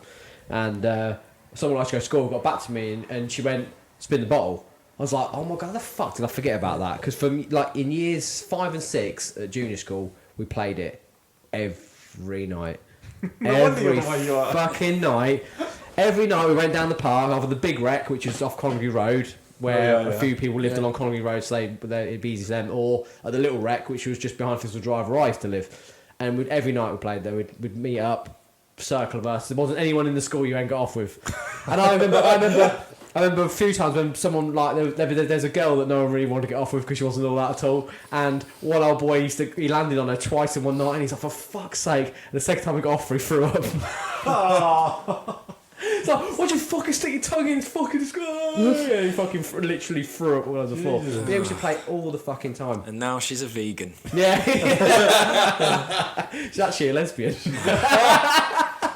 and someone I go to school got back to me and she went, spin the bottle. I was like, oh my god, how the fuck did I forget about that? Because for me, like in years 5 and 6 at junior school, we played it every night. Every fucking night. Every night we went down the park, over the big wreck, which is off Connery Road, where a few people lived along Connery Road, so it'd be easy to them, or at the little wreck, which was just behind Thistle Drive where I used to live. And every night we played there, we'd meet up, circle of us. There wasn't anyone in the school you ain't got off with. And I remember I remember a few times when someone there's a girl that no one really wanted to get off with because she wasn't all that at all, and one old boy he landed on her twice in one night, and he's like, for fuck's sake! And the second time we got off, he threw up. It's like, why'd you fucking stick your tongue in his fucking skull? Yeah, he fucking literally threw up all over the floor. But yeah, we should play it all the fucking time. And now she's a vegan. Yeah. She's actually a lesbian.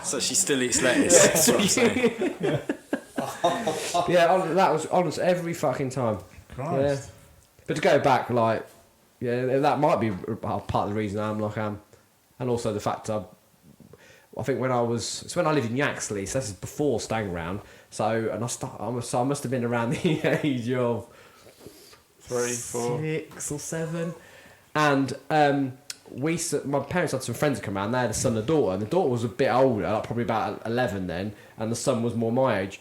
So she still eats lettuce. That's what I'm saying. That was honest every fucking time. Christ. Yeah. But to go back, like, yeah, that might be part of the reason I'm like I am. And also the fact I think when I lived in Yaxley, so this is before Stang Round. So I must have been around the age of 3, 4, 6 or 7, and my parents had some friends that come around. They had a son and a daughter, and the daughter was a bit older, like probably about 11 then, and the son was more my age.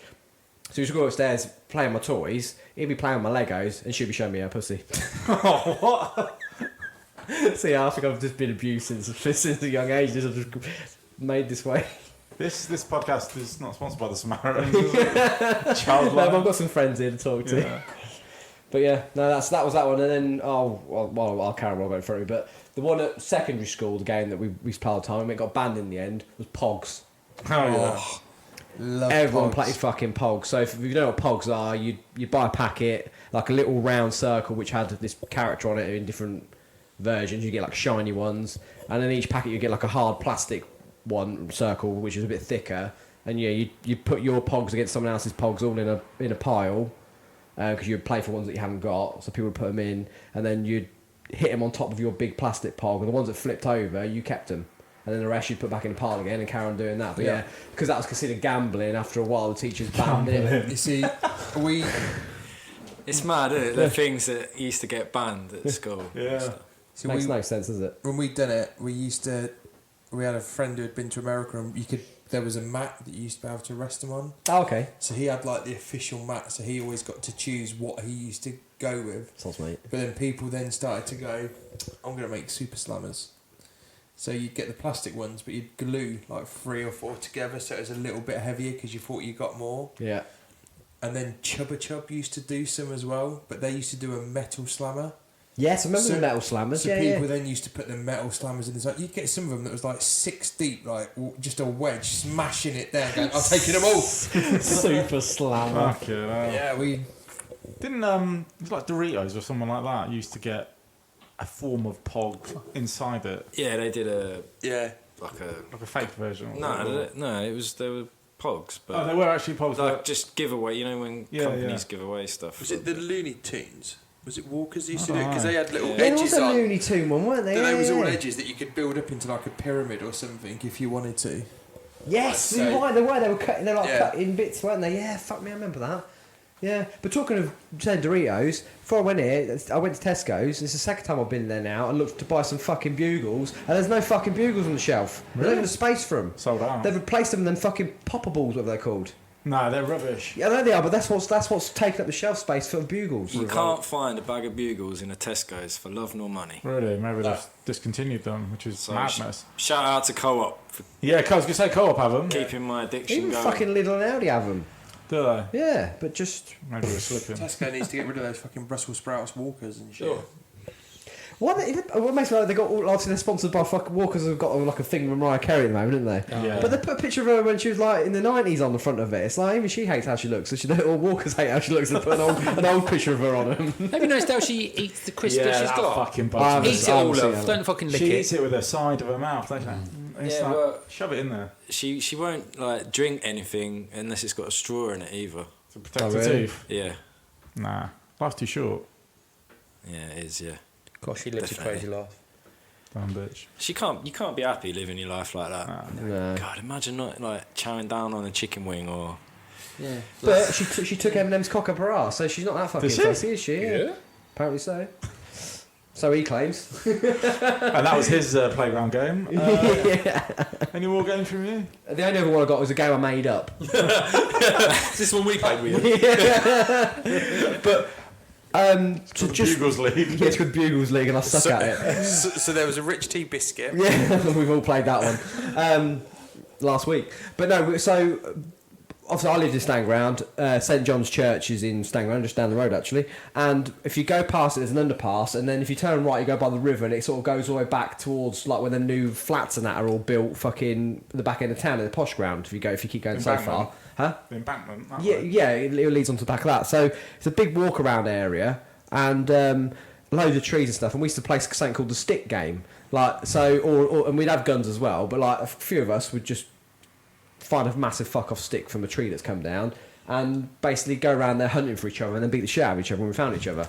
So we used to go upstairs playing my toys. He'd be playing with my Legos, and she'd be showing me her pussy. Oh, what? So yeah, I think I've just been abused since a young age. I've just made this way. This podcast is not sponsored by the Samaritans. Child No, I've got some friends here to talk to. Yeah. But yeah, no, that was that one. And then I'll carry on while I go through. But the one at secondary school, the game that we played all the time, and it got banned in the end, was Pogs. Oh yeah. Love Everyone Pogs. played fucking Pogs. So if you know what Pogs are, you buy a packet, like a little round circle which had this character on it in different versions. You get like shiny ones, and in each packet you get like a hard plastic one circle which is a bit thicker. And yeah, you put your Pogs against someone else's Pogs all in a pile, because you'd play for ones that you haven't got. So people would put them in, and then you'd hit them on top of your big plastic Pog, and the ones that flipped over, you kept them. And then the rest you'd put back in the pile again and carry on doing that. But yeah, because that was considered gambling, after a while the teachers banned it. You see, It's mad, isn't it? The things that used to get banned at school. Yeah. so Makes no sense, does it? when we'd done it, we had a friend who had been to America, and there was a mat that you used to be able to rest him on. Oh, okay. So he had like the official mat, so he always got to choose what he used to go with. Sounds mate. But then people then started to go, I'm going to make super slammers. So you'd get the plastic ones, but you'd glue like 3 or 4 together, so it was a little bit heavier because you thought you got more. Yeah. And then Chubba Chub used to do some as well, but they used to do a metal slammer. Yes, I remember So- the metal slammers. So Yeah, people yeah. then used to put the metal slammers in. Like, you'd get some of them that was like 6 deep, like just a wedge, smashing it down, going, I'm taking them all. Super slammer. Fuck it. Yeah, we... Didn't it was like Doritos or someone like that used to get a form of Pog inside it, Yeah, they did Yeah. like a fake version. they were Pogs, but Oh, they were actually Pogs. like just giveaway. You know when Yeah, companies give away stuff. Was it the Looney Tunes? Was it Walkers used to I do it? don't Because know. they had little Yeah. There was edges a on. Looney Tune one, weren't they? Then there was all Yeah. edges that you could build up into like a pyramid or something if you wanted to. Yes, So- they were. They were cut. They were like Yeah. cut in bits, weren't they? Yeah, fuck me, I remember that. Yeah, but talking of saying Doritos, before I went here, I went to Tesco's. It's the second time I've been there now. I looked to buy some fucking bugles, and there's no fucking bugles on the shelf. There's not even a space for them. Sold out. They've replaced them with them fucking popper balls, whatever they're called. No, they're rubbish. Yeah, I know they are, but that's what's taking up the shelf space for bugles. You can't find a bag of bugles in a Tesco's for love nor money. Really, maybe they've discontinued them, which is So madness. Shout out to Co-op for Yeah, I was gonna say Co-op have them. keeping my addiction Even going. fucking Lidl and Aldi have them. Do they? Yeah, but just Maybe we're slipping. Tesco needs to get rid of those fucking Brussels sprouts Walkers and shit. Sure. what makes me like they got all, obviously they're sponsored by fucking Walkers. Have got like a thing with Mariah Carey at the moment, didn't they? Yeah. But they put a picture of her when she was like in the 90s on the front of it. It's like even she hates how she looks. So or Walkers hate how she looks. They put an old picture of her on them. Have you noticed how she eats the crisps yeah, that she's that got? fucking Ah, bugs me. Eats it all Obviously, up. Don't fucking lick She it. eats it with the side of her mouth, don't she? It's Yeah, like, but- shove it in there She won't like drink anything unless it's got a straw in it either. to protect Oh, the really? teeth. Yeah, Nah, life's too short. yeah, it is. Yeah, Gosh, she lives Definitely. a crazy life. Damn bitch. you can't be happy living your life like that. Nah. No. God, imagine not like chowing down on a chicken wing or. Yeah. But she took Eminem's cock up her arse, so she's not that fucking Did she? fussy, is she? Yeah. Apparently so. So he claims. And that was his playground game. Any more games from you? The only other one I got was a game I made up. Is this one we played with? But The Bugles League. yeah, it's called Bugles League, and I suck at it. So there was a rich tea biscuit. Yeah, we've all played that one last week. But no, so obviously I lived in Stanground. St John's Church is in Stanground, just down the road actually. And if you go past it, there's an underpass, and then if you turn right, you go by the river, and it sort of goes all the way back towards like where the new flats and that are all built, fucking the back end of town, in the posh ground. If you keep going so far, huh? The embankment. That Yeah, way. yeah, it leads onto the back of that. So it's a big walk around area, and loads of trees and stuff. And we used to play something called the stick game, like so, and we'd have guns as well. But like a few of us would just find a massive fuck off stick from a tree that's come down, and basically go around there hunting for each other, and then beat the shit out of each other when we found each other.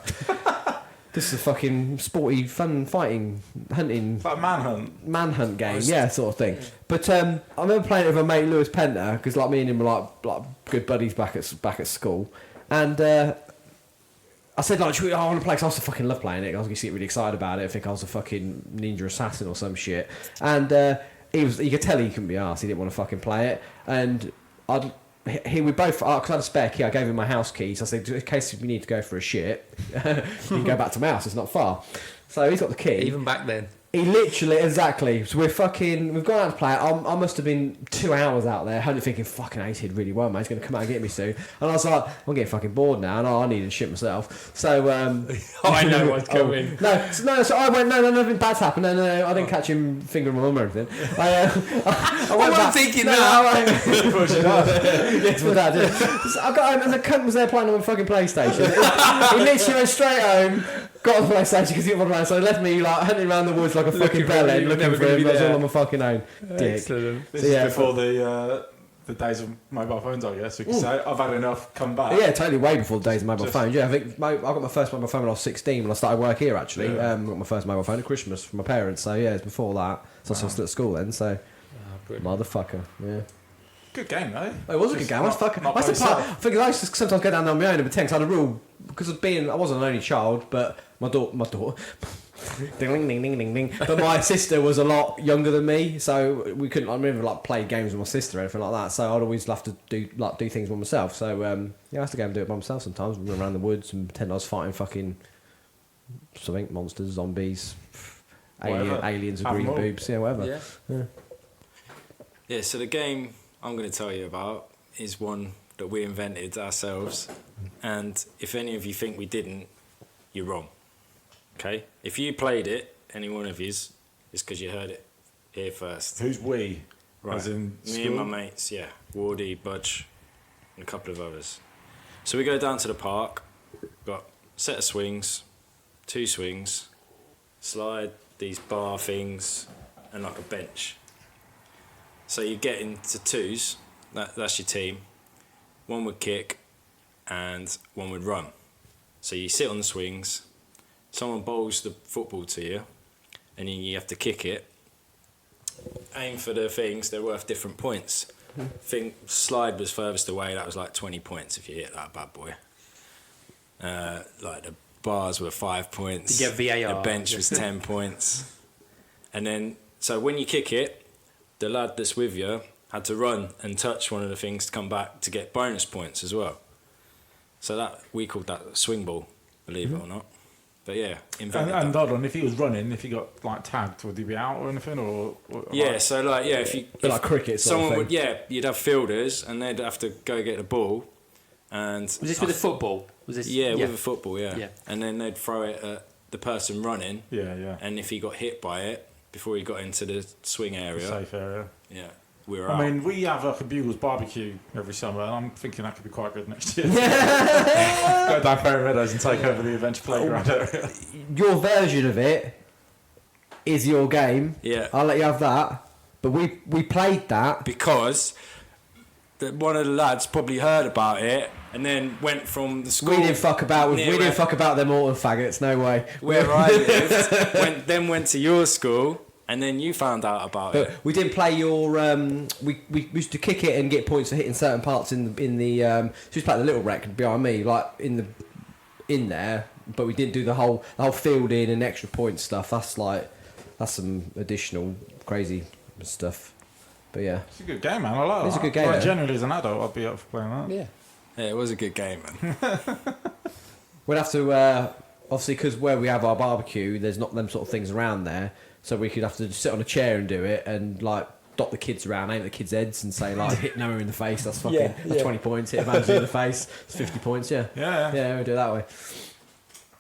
This is a fucking sporty, fun fighting, hunting. It's like a manhunt game, yeah, sort of thing. But I remember playing it with my mate Lewis Penter, because like me and him were like good buddies back at school, and I said like, I want to play, because I used to fucking love playing it. I was going to get really excited about it. I think I was a fucking ninja assassin or some shit, and you could tell he couldn't be arsed. He didn't want to fucking play it, and we both, because I had a spare key, I gave him my house keys. I said, in case we need to go for a shit, you can go back to my house, it's not far. So he's got the key. Even back then. He literally, exactly. So we've gone out to play it. I must have been 2 hours out there, hunting, thinking, fucking hated really well, mate. He's going to come out and get me soon. And I was like, I'm getting fucking bored now, and I needed shit myself. So, I know what's coming. So I went, no, nothing bad's happened. No, I didn't catch him fingering my mum or anything. I went back. Thinking Yes, my dad did. So I got home, and the cunt was there playing on my fucking PlayStation. He literally went straight home. Got on the PlayStation because he didn't want to play, so he left me like hunting around the woods like a fucking bellend, looking for him. I was all on my fucking own. Dick. Excellent. This is before the days of mobile phones, I guess. You could say I've had enough. Come back. Yeah, totally. Way before the days of mobile phones. Yeah, I think I got my first mobile phone when I was 16 when I started work here. Actually, got my first mobile phone at Christmas from my parents. So yeah, it's before that. So I was still at school then. So motherfucker. Yeah. Good game, though. It was a good game. I think I used to sometimes go down there on my own and pretend, because I had a rule, because of being, I wasn't an only child, but my daughter, ding, ding, ding, ding, ding. But my sister was a lot younger than me, so we couldn't. I remember like play games with my sister or anything like that. So I'd always have to do things by myself. So I used to go and do it by myself sometimes, run around the woods and pretend I was fighting fucking something, monsters, zombies, aliens with green boobs, whatever. Yeah. So the game I'm going to tell you about is one that we invented ourselves, and if any of you think we didn't, you're wrong. Okay? If you played it, any one of yous, it's because you heard it here first. Who's we? Right. As in me and my mates, yeah. Wardy, Budge, and a couple of others. So we go down to the park, got a set of swings, 2 swings, slide, these bar things, and like a bench. So you get into 2s, that's your team. 1 would kick and 1 would run. So you sit on the swings, someone bowls the football to you, and then you have to kick it. Aim for the things, they're worth different points. Slide was furthest away, that was like 20 points if you hit that bad boy. Like the bars were 5 points. You get VAR. The bench was 10 points. And then, so when you kick it, the lad that's with you had to run and touch one of the things to come back to get bonus points as well. So that we called that swing ball, believe it or not. But yeah, invented and that. hold on, if he was running, if he got like tagged, would he be out or anything? Or Yeah, so like if you like cricket sort of someone thing. would you'd have fielders and they'd have to go get the ball. And Was this with a football? Was this? Yeah, with a football, Yeah. And then they'd throw it at the person running. Yeah. And if he got hit by it before he got into the swing area, Safe area. yeah, we were out. I mean, we have like a Bugles barbecue every summer, and I'm thinking that could be quite good next year. Go down Ferry Meadows and take over the adventure playground area. Your version of it is your game. Yeah. I'll let you have that. But we played that. Because one of the lads probably heard about it and then went from the school. We didn't fuck about them autumn faggots. No way. Where I lived, went to your school, and then you found out about it. But we didn't play your. We used to kick it and get points for hitting certain parts in the. So we used to play the little rec behind me, like in there. But we didn't do the whole fielding and extra point stuff. That's some additional crazy stuff. But yeah, It's a good game, man. I like it. It's a good game, Like, yeah. generally, as an adult, I'd be up for playing that. yeah. Yeah, it was a good game, man. We'd have to obviously, because where we have our barbecue, there's not them sort of things around there, so we could have to just sit on a chair and do it, and like dot the kids around, aim at the kids' heads, and say like, hit Noah in the face. That's fucking that's 20 points. Hit Evangeline in the face. It's 50 points. Yeah. Yeah. We do it that way.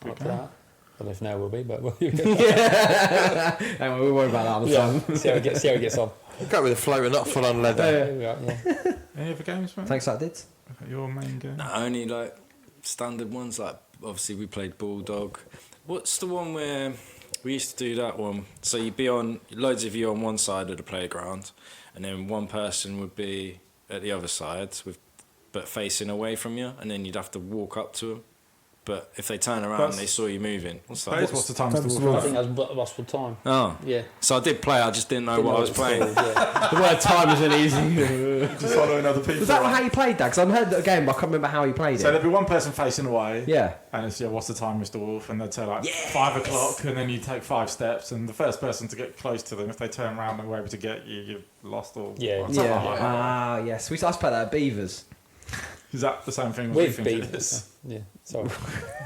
Like that. I don't know if now will be, but we'll Anyway, we worry about that all the time. see how it gets on. Go with a floater, not full on leather. There we are, yeah. Any other games, mate? Thanks, that did. Okay, your main game. No, only like standard ones. Like obviously we played Bulldog. What's the one where we used to do that one? So you'd be on loads of you on one side of the playground, and then one person would be at the other side but facing away from you, and then you'd have to walk up to them. But if they turn around and they saw you moving, what's that? What's the time to I walk? think that's lost for time. Oh, Yeah. so I did play. I just didn't know what I was playing. Yeah. The word time isn't easy. Just following other people. Was that how you played that? Because I've heard the game, but I can't remember how you played So it. there'd be one person facing away. Yeah. And it's, what's the time, Mr. Wolf? And they'd say like 5 o'clock, and then you take 5 steps, and the first person to get close to them, if they turn around and were able to get you, you've lost or Yeah. something Yeah. like that. Ah, yes. We used to play that at Beavers. Is that the same thing as With you think it beavers. is? Yeah. Sorry.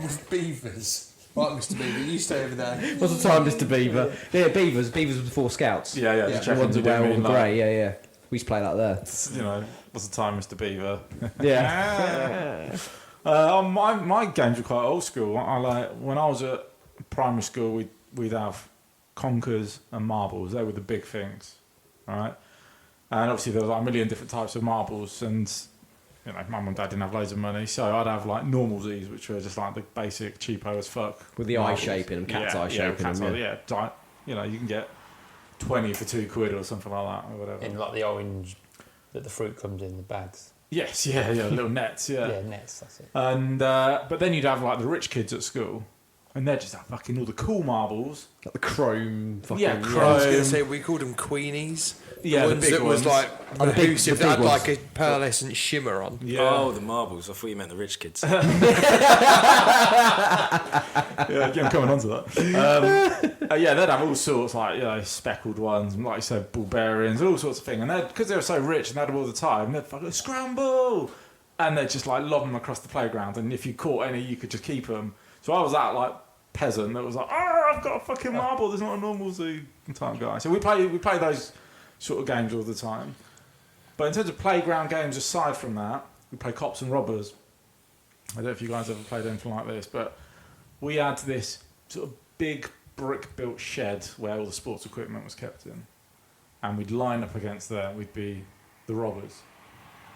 With beavers. Right, Mr. Beaver, you stay over there. What's the time, Mr. Beaver? Yeah, Beavers. Beavers were before Scouts. Yeah, The just checking ones you that wear didn't all mean like, grey. Yeah. We used to play that there. you know, what's the time, Mr. Beaver? Yeah. My games were quite old school. I like when I was at primary school, we'd have conkers and marbles. They were the big things, right? And obviously there was like a million different types of marbles, and you know, mum and dad didn't have loads of money, so I'd have like normal Z's, which were just like the basic cheapo as fuck With the eye marbles. shape in them, cat's eye shape in cat's them, eye, yeah. Like, you know, you can get 20 for £2 or something like that, or whatever. In like the orange that the fruit comes in the bags. Yes, yeah, little nets, Yeah, nets. That's it. And but then you'd have like the rich kids at school, and they'd just have fucking all the cool marbles. Like the chrome fucking... Yeah, I was chrome. going to say we called them Queenies. Yeah, the ones big that was ones. like Oh, the big- elusive, the that big had ones. like a pearlescent shimmer on. Yeah. Oh, the marbles. I thought you meant the rich kids. Yeah, I'm coming on to that. Yeah, they'd have all sorts, like, you know, speckled ones, and like you said, bulbarians, all sorts of things. And because they were so rich and they had them all the time, they'd fucking scramble! And they'd just like lob them across the playground. And if you caught any, you could just keep them. So I was that like peasant that was like, oh, I've got a fucking marble, there's not a normal zoo type guy. So we play those sort of games all the time. But in terms of playground games, aside from that, we play cops and robbers. I don't know if you guys ever played anything like this, but we had this sort of big brick-built shed where all the sports equipment was kept in. And we'd line up against there, we'd be the robbers.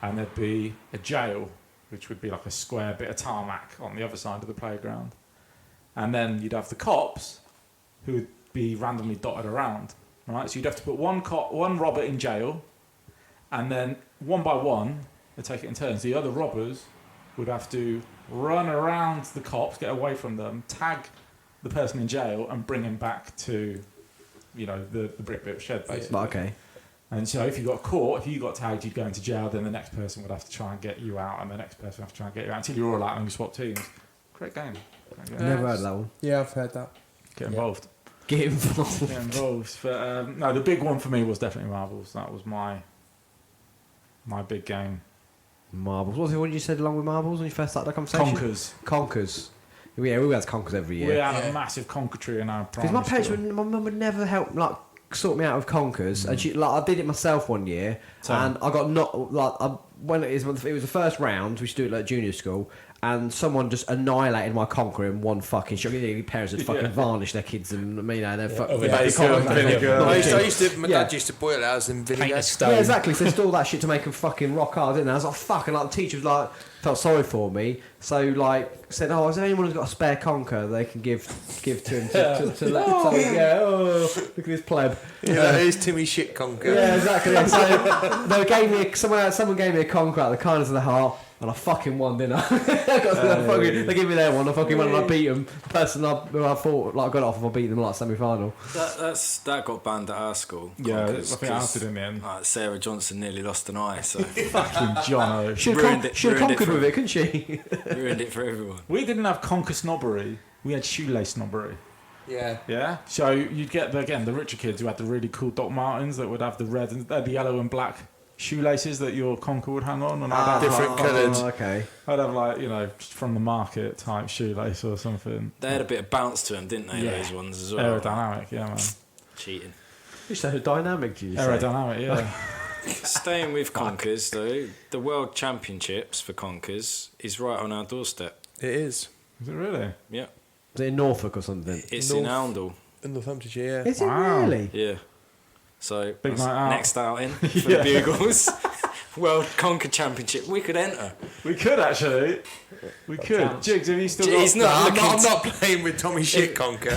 And there'd be a jail, which would be like a square bit of tarmac on the other side of the playground. And then you'd have the cops, who would be randomly dotted around, right? So you'd have to put one robber in jail, and then one by one, they'd take it in turns. The other robbers would have to run around the cops, get away from them, tag the person in jail, and bring him back to, you know, the brick bit shed, basically. Okay. And so if you got caught, if you got tagged, you'd go into jail, then the next person would have to try and get you out, and the next person would have to try and get you out, until you're all out and you swap teams. Great game. Never heard of that one. Yeah, I've heard that. Get involved. Get involved. Get involved. But no, the big one for me was definitely marbles. That was my big game. Marbles. What did you said along with marbles when you first started the conversation? Conkers. Yeah, we had conkers every We year. had a massive conker tree in our Because primary my parents, school. my mum would never help sort me out with conkers, and she I did it myself one year, and I got when it was the first round. We used to do it like junior school, and someone just annihilated my conker in one fucking shot. The parents had fucking varnished their kids, and they're fucking vinegar. My dad used to boil ours in vinegar. Yeah, exactly. So they did all that shit to make them fucking rock hard, didn't they? I was like, fuck, and like the teacher was like, felt sorry for me, so like said, oh, is there anyone who's got a spare conker they can give to him to let look at this pleb. Yeah, here's Timmy shit conker. Yeah, exactly. So someone gave me a conker out of the kindness of the heart. And I fucking won, didn't I? They gave me their one. I fucking won, and I beat them. The person who I thought I got it off if I beat them like semi-final. That got banned at our school. Yeah, I Conkers, think ours did in the end. Sarah Johnson nearly lost an eye, so Fucking Jono. Should Ruined have it conquered for- with it, couldn't she? ruined it for everyone. We didn't have conker snobbery. We had shoelace snobbery. Yeah. Yeah. So you'd get the richer kids who had the really cool Doc Martens that would have the red and the yellow and black shoelaces that your conker would hang on, and I'd have different coloured. Okay. I'd have like, you know, just from the market type shoelace or something. They had a bit of bounce to them, didn't they? Yeah. Those ones as well. Aerodynamic, yeah, man. Cheating. It's so dynamic, do you say? Aerodynamic, yeah. Staying with Conkers, though, the World Championships for Conkers is right on our doorstep. It is. Is it really? Yeah. Is it in Norfolk or something? It's in Oundle. In Northamptonshire, yeah. Is it Wow. really? Yeah. So, Big that's night out. next outing for the Bugles. World Conker Championship. We could enter. We could actually. We could. Jiggs, have you still got... He's not I'm not playing with Tommy Shit Conker.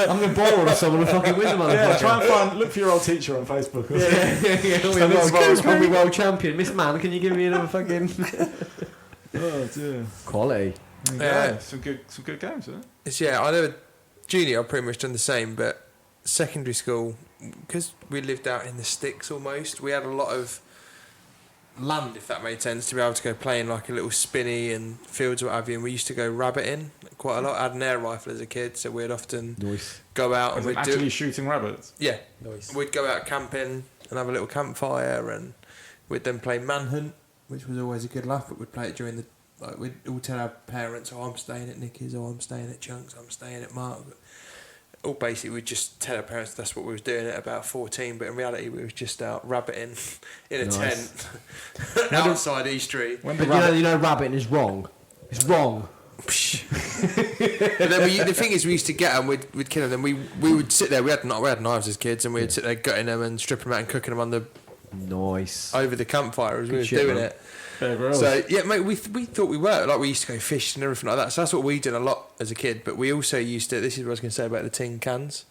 I'm going to borrow on someone to fucking win the motherfucker. Yeah, try and look for your old teacher on Facebook. Or something. Yeah. I'll be world champion. Miss Man, can you give me another fucking... Oh dear. Quality. Yeah, some good games, isn't it? It's, yeah, I know junior I've pretty much done the same, but secondary school, because we lived out in the sticks almost, we had a lot of land, if that made sense, to be able to go play in like a little spinney and fields or what have you, and we used to go rabbiting quite a lot. I had an air rifle as a kid, so we'd often go out and Was it we'd actually shooting rabbits? yeah, Nice. we'd go out camping and have a little campfire, and we'd then play manhunt, which was always a good laugh, but we'd play it during the, like, we'd all tell our parents, oh, I'm staying at Nicky's, or I'm staying at Chunks, I'm staying at Mark. All basically we'd just tell our parents that's what we was doing at about 14, but in reality we was just out rabbiting in a tent outside East Street. When But the you know rabbiting is wrong. It's wrong. But then the thing is, we used to get them, we'd kill them, then we would sit there, we had knives as kids, and we'd sit there gutting them and stripping them out and cooking them on the Nice. over the campfire as we was shit, doing man. it. Bear Grylls. So yeah, mate, we thought we were like, we used to go fishing and everything like that. So that's what we did a lot as a kid. But we also used to. This is what I was going to say about the tin cans.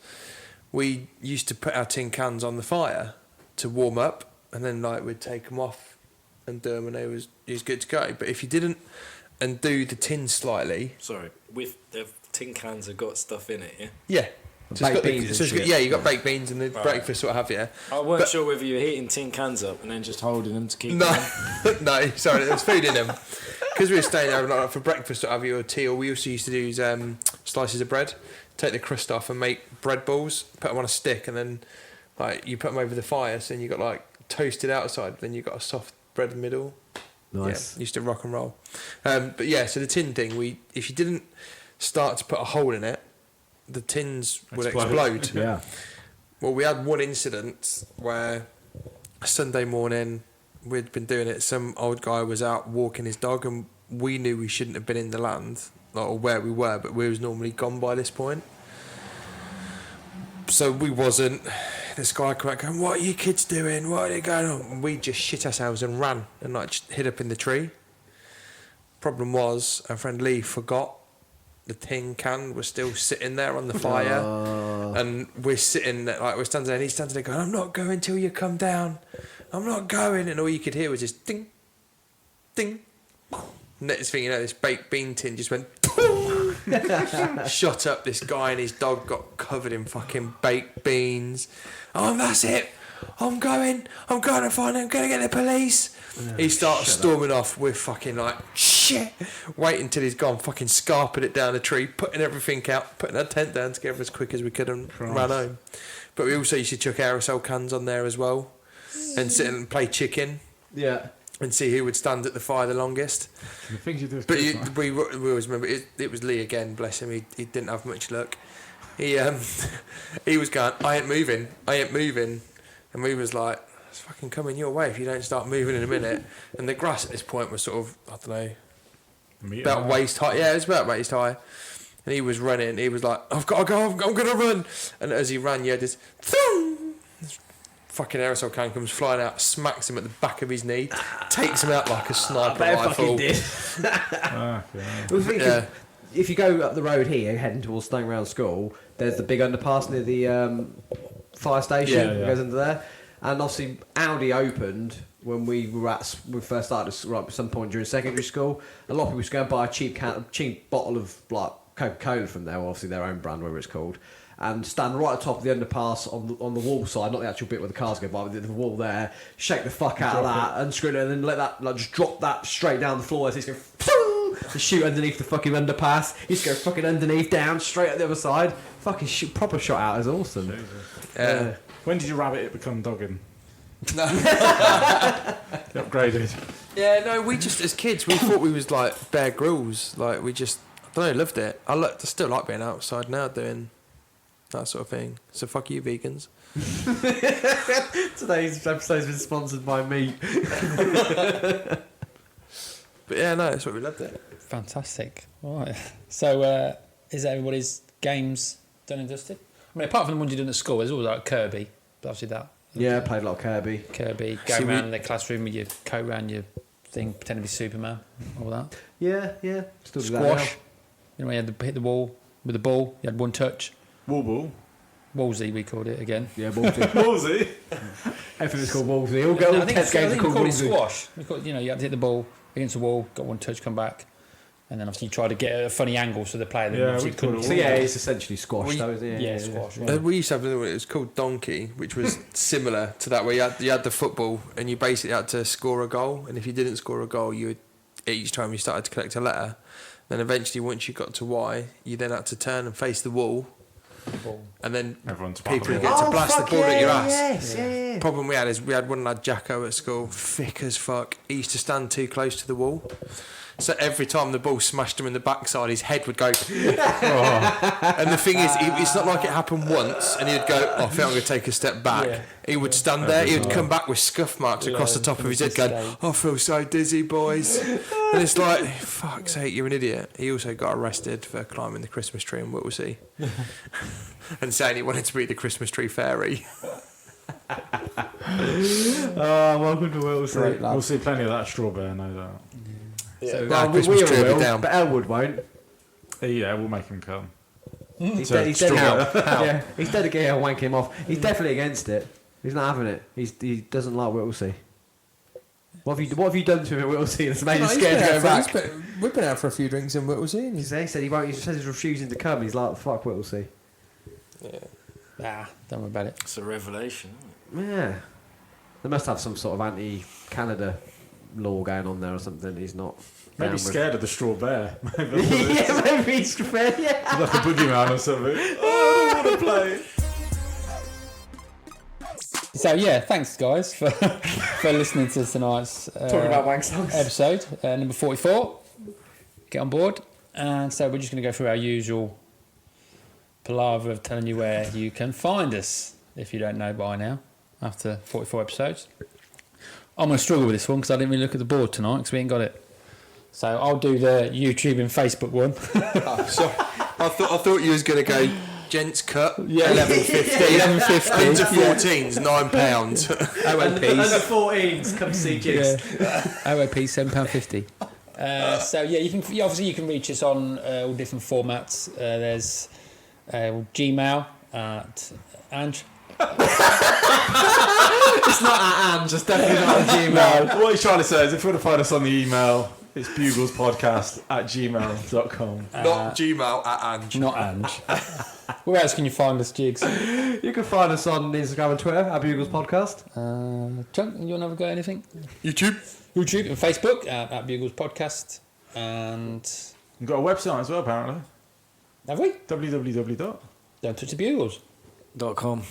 We used to put our tin cans on the fire to warm up, and then like we'd take them off and do them, and it was good to go. But if you didn't undo the tin slightly, Sorry, with the tin cans have got stuff in it, yeah? yeah. So Baked it's got beans and so it's got, shit. yeah, you got baked beans and the Right. breakfast, what have you. I weren't But- sure whether you were heating tin cans up and then just holding them to keep No, them. no, sorry, there was food in them. Because we were staying there like, for breakfast, what have you, or tea, or we also used to do slices of bread, take the crust off and make bread balls, put them on a stick, and then like you put them over the fire, so then you got like toasted outside, then you got a soft bread in the middle. Nice. Yeah, used to rock and roll. But yeah, so the tin thing, if you didn't start to put a hole in it, the tins would explode. Yeah. Well, we had one incident where a Sunday morning we'd been doing it. Some old guy was out walking his dog, and we knew we shouldn't have been in the land, like, or where we were, but we was normally gone by this point. So we wasn't. This guy came out going, "What are you kids doing? What are they going on?" And we just shit ourselves and ran and like just hid up in the tree. Problem was, our friend Lee forgot the tin can was still sitting there on the fire, and we're sitting there, like we're standing there, and he's standing there going, "I'm not going till you come down. I'm not going," and all you could hear was just ding, ding. Next thing you know, this baked bean tin just went shot up. This guy and his dog got covered in fucking baked beans. Oh, that's it. I'm going to find him. I'm going to get the police. He starts storming off with fucking like shit. Waiting till he's gone, fucking scarping it down the tree, putting everything out, putting our tent down together as quick as we could, and ran home. But we also used to chuck aerosol cans on there as well, and sit and play chicken. Yeah. And see who would stand at the fire the longest. The things you do as But kids, man. we always remember it was Lee again. Bless him, he didn't have much luck. He he was going, I ain't moving, and we was like, it's fucking coming your way if you don't start moving in a minute. And the grass at this point was sort of, I don't know, about waist high. Yeah, it was about waist high. And he was running. He was like, I've got to go. I'm gonna run. And as he ran, you had this. Fucking aerosol can comes flying out, smacks him at the back of his knee, takes him out like a sniper rifle. Ah, yeah. Well, the thing is, Yeah. if you go up the road here, heading towards Stone Round School, there's the big underpass near the fire station. Yeah, yeah. It goes into there, and obviously Audi opened when we first started right at some point during secondary school. A lot of people used to go and buy a cheap bottle of like Coca-Cola from there, obviously their own brand, whatever it's called, and stand right at the top of the underpass on the wall side, not the actual bit where the cars go by, but the wall there, shake the fuck out of that, unscrew it, and then let that, like, just drop that straight down the floor as he's going, to shoot underneath the fucking underpass. He's go fucking underneath, down, straight at the other side. Fucking shoot, proper shot out is awesome. Yeah. When did you rabbit it become dogging? No. You upgraded. Yeah, no, we just, as kids, we thought we was like Bear Grylls. Like, we just, I don't know, loved it. I still like being outside now doing that sort of thing. So fuck you, vegans. Today's episode's been sponsored by meat. But yeah, no, that's what we loved it. Fantastic. All right. So, is everybody's games done and dusted? I mean, apart from the ones you done at school, there's always like Kirby. But obviously that. Yeah, I played a lot of Kirby. Kirby, go See, around the classroom with your coat around your thing, pretend to be Superman, all that. Yeah. Still do that Squash. You know, you had to hit the wall with the ball. You had one touch. Wall ball. Wallsy, we called it again. now. Yeah, Wolsey. Ballsy. Everything's called Wolsey. All No, I think test games are we called called it Wolsey. squash. We called, you know, you had to hit the ball against the wall, got one touch, come back, and then obviously you try to get a funny angle so the player then Yeah, obviously we couldn't. called So yeah, it's essentially squash, We- though, isn't it? Yeah, squash. Yeah. We used to have another one, it was called Donkey, which was similar to that, where you had the football and you basically had to score a goal, and if you didn't score a goal, you would, each time you started to collect a letter. Then eventually, once you got to Y, you then had to turn and face the wall, and then Everyone's people would fucking- get to blast the ball at your ass. Yes, yeah. Problem we had is we had one lad, Jacko, at school, thick as fuck. He used to stand too close to the wall. So every time the ball smashed him in the backside, his head would go. And the thing is, it's not like it happened once and he'd go, oh, I think I'm going to take a step back. Yeah. He would stand there, he would come back with scuff marks across the top of his head going, oh, I feel so dizzy, boys. And it's like, fuck's sake, you're an idiot. He also got arrested for climbing the Christmas tree in Whittlesea and saying he wanted to be the Christmas tree fairy. Oh, welcome to Wilson. Great lad. We'll see plenty of that strawberry, no doubt. So, Nah, we Christmas tree will will, be down. but Elwood won't. Yeah, we'll make him come. He's So, dead. He's dead. straw- Yeah, he's dead again. I'll wank him off. He's definitely against it. He's not having it. He doesn't like Whittlesea. What have you done to him at Whittlesea that's made him scared to go back? We've been out for a few drinks in Whittlesea. And He said he won't. He says he's refusing to come. He's like, fuck Whittlesea. don't worry about it. It's a revelation, isn't it? Yeah. They must have some sort of anti-Canada law going on there or something. He's not. Maybe down he's with- scared of the straw bear. Maybe Yeah, maybe he's fair. Yeah. like a boogeyman or something. Oh, I don't want to play. So yeah, thanks guys for for listening to tonight's Talking about wank songs. episode number 44. Get on board, and so we're just going to go through our usual palaver of telling you where you can find us if you don't know by now after 44 episodes. I'm going to struggle with this one because I didn't really look at the board tonight because we ain't got it. So I'll do the YouTube and Facebook one. Oh, sorry. I thought you was going to go gents cut. Yeah. 11.50. Under 14s, £9. Under OAPs. 14s, come see Jiggs. OAP £7.50. So yeah, obviously you can reach us on all different formats. There's Gmail at Ange. It's not at Ange, it's definitely not at Gmail. What he's trying to say is if you want to find us on the email, it's buglespodcast@gmail.com. Not Gmail at Ange. Not Ange. Where else can you find us, Jiggs? You can find us on Instagram and Twitter at Bugles Podcast. Chuck, you want to have a go at anything? YouTube. YouTube and Facebook at Bugles Podcast. And We've got a website as well, apparently. have we? www. Don't Touch The Bugles. .com.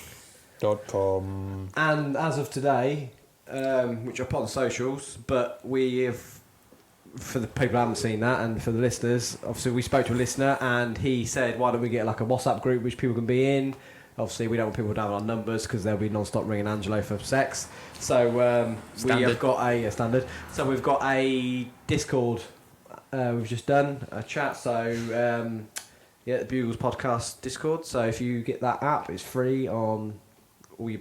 And as of today, which I put on socials, but we have, for the people who haven't seen that and for the listeners, obviously we spoke to a listener and he said, why don't we get like a WhatsApp group which people can be in? Obviously we don't want people to have our numbers because they'll be non-stop ringing Angelo for sex. So we have got a standard. So we've got a Discord we've just done, a chat. So yeah, the Bugles Podcast Discord. So if you get that app, it's free on all your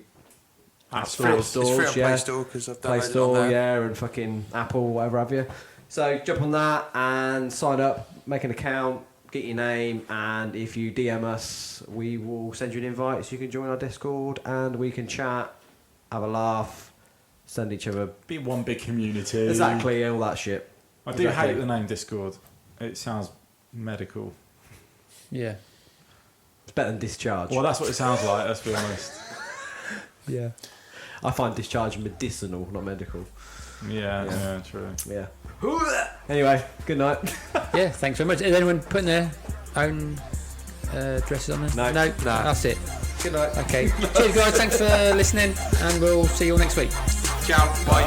App It's free stores. on stores, Play yeah. Store because I've Play downloaded it on Store, there. yeah, and fucking Apple, whatever have you. So jump on that and sign up, make an account, get your name, and if you DM us, we will send you an invite so you can join our Discord and we can chat, have a laugh, send each other. Be one big community. Exactly, all that shit. I do Exactly. hate the name Discord. It sounds medical. Yeah. It's better than Discharge. Well, that's what it sounds like, let's be honest. Yeah. I find Discharge medicinal, not medical. Yeah, true. Yeah. Anyway, good night. Yeah, thanks very much. Is anyone putting their own dresses on there? No. No, that's it. Good night. Okay. Cheers, guys. Thanks for listening, and we'll see you all next week. Ciao. Bye.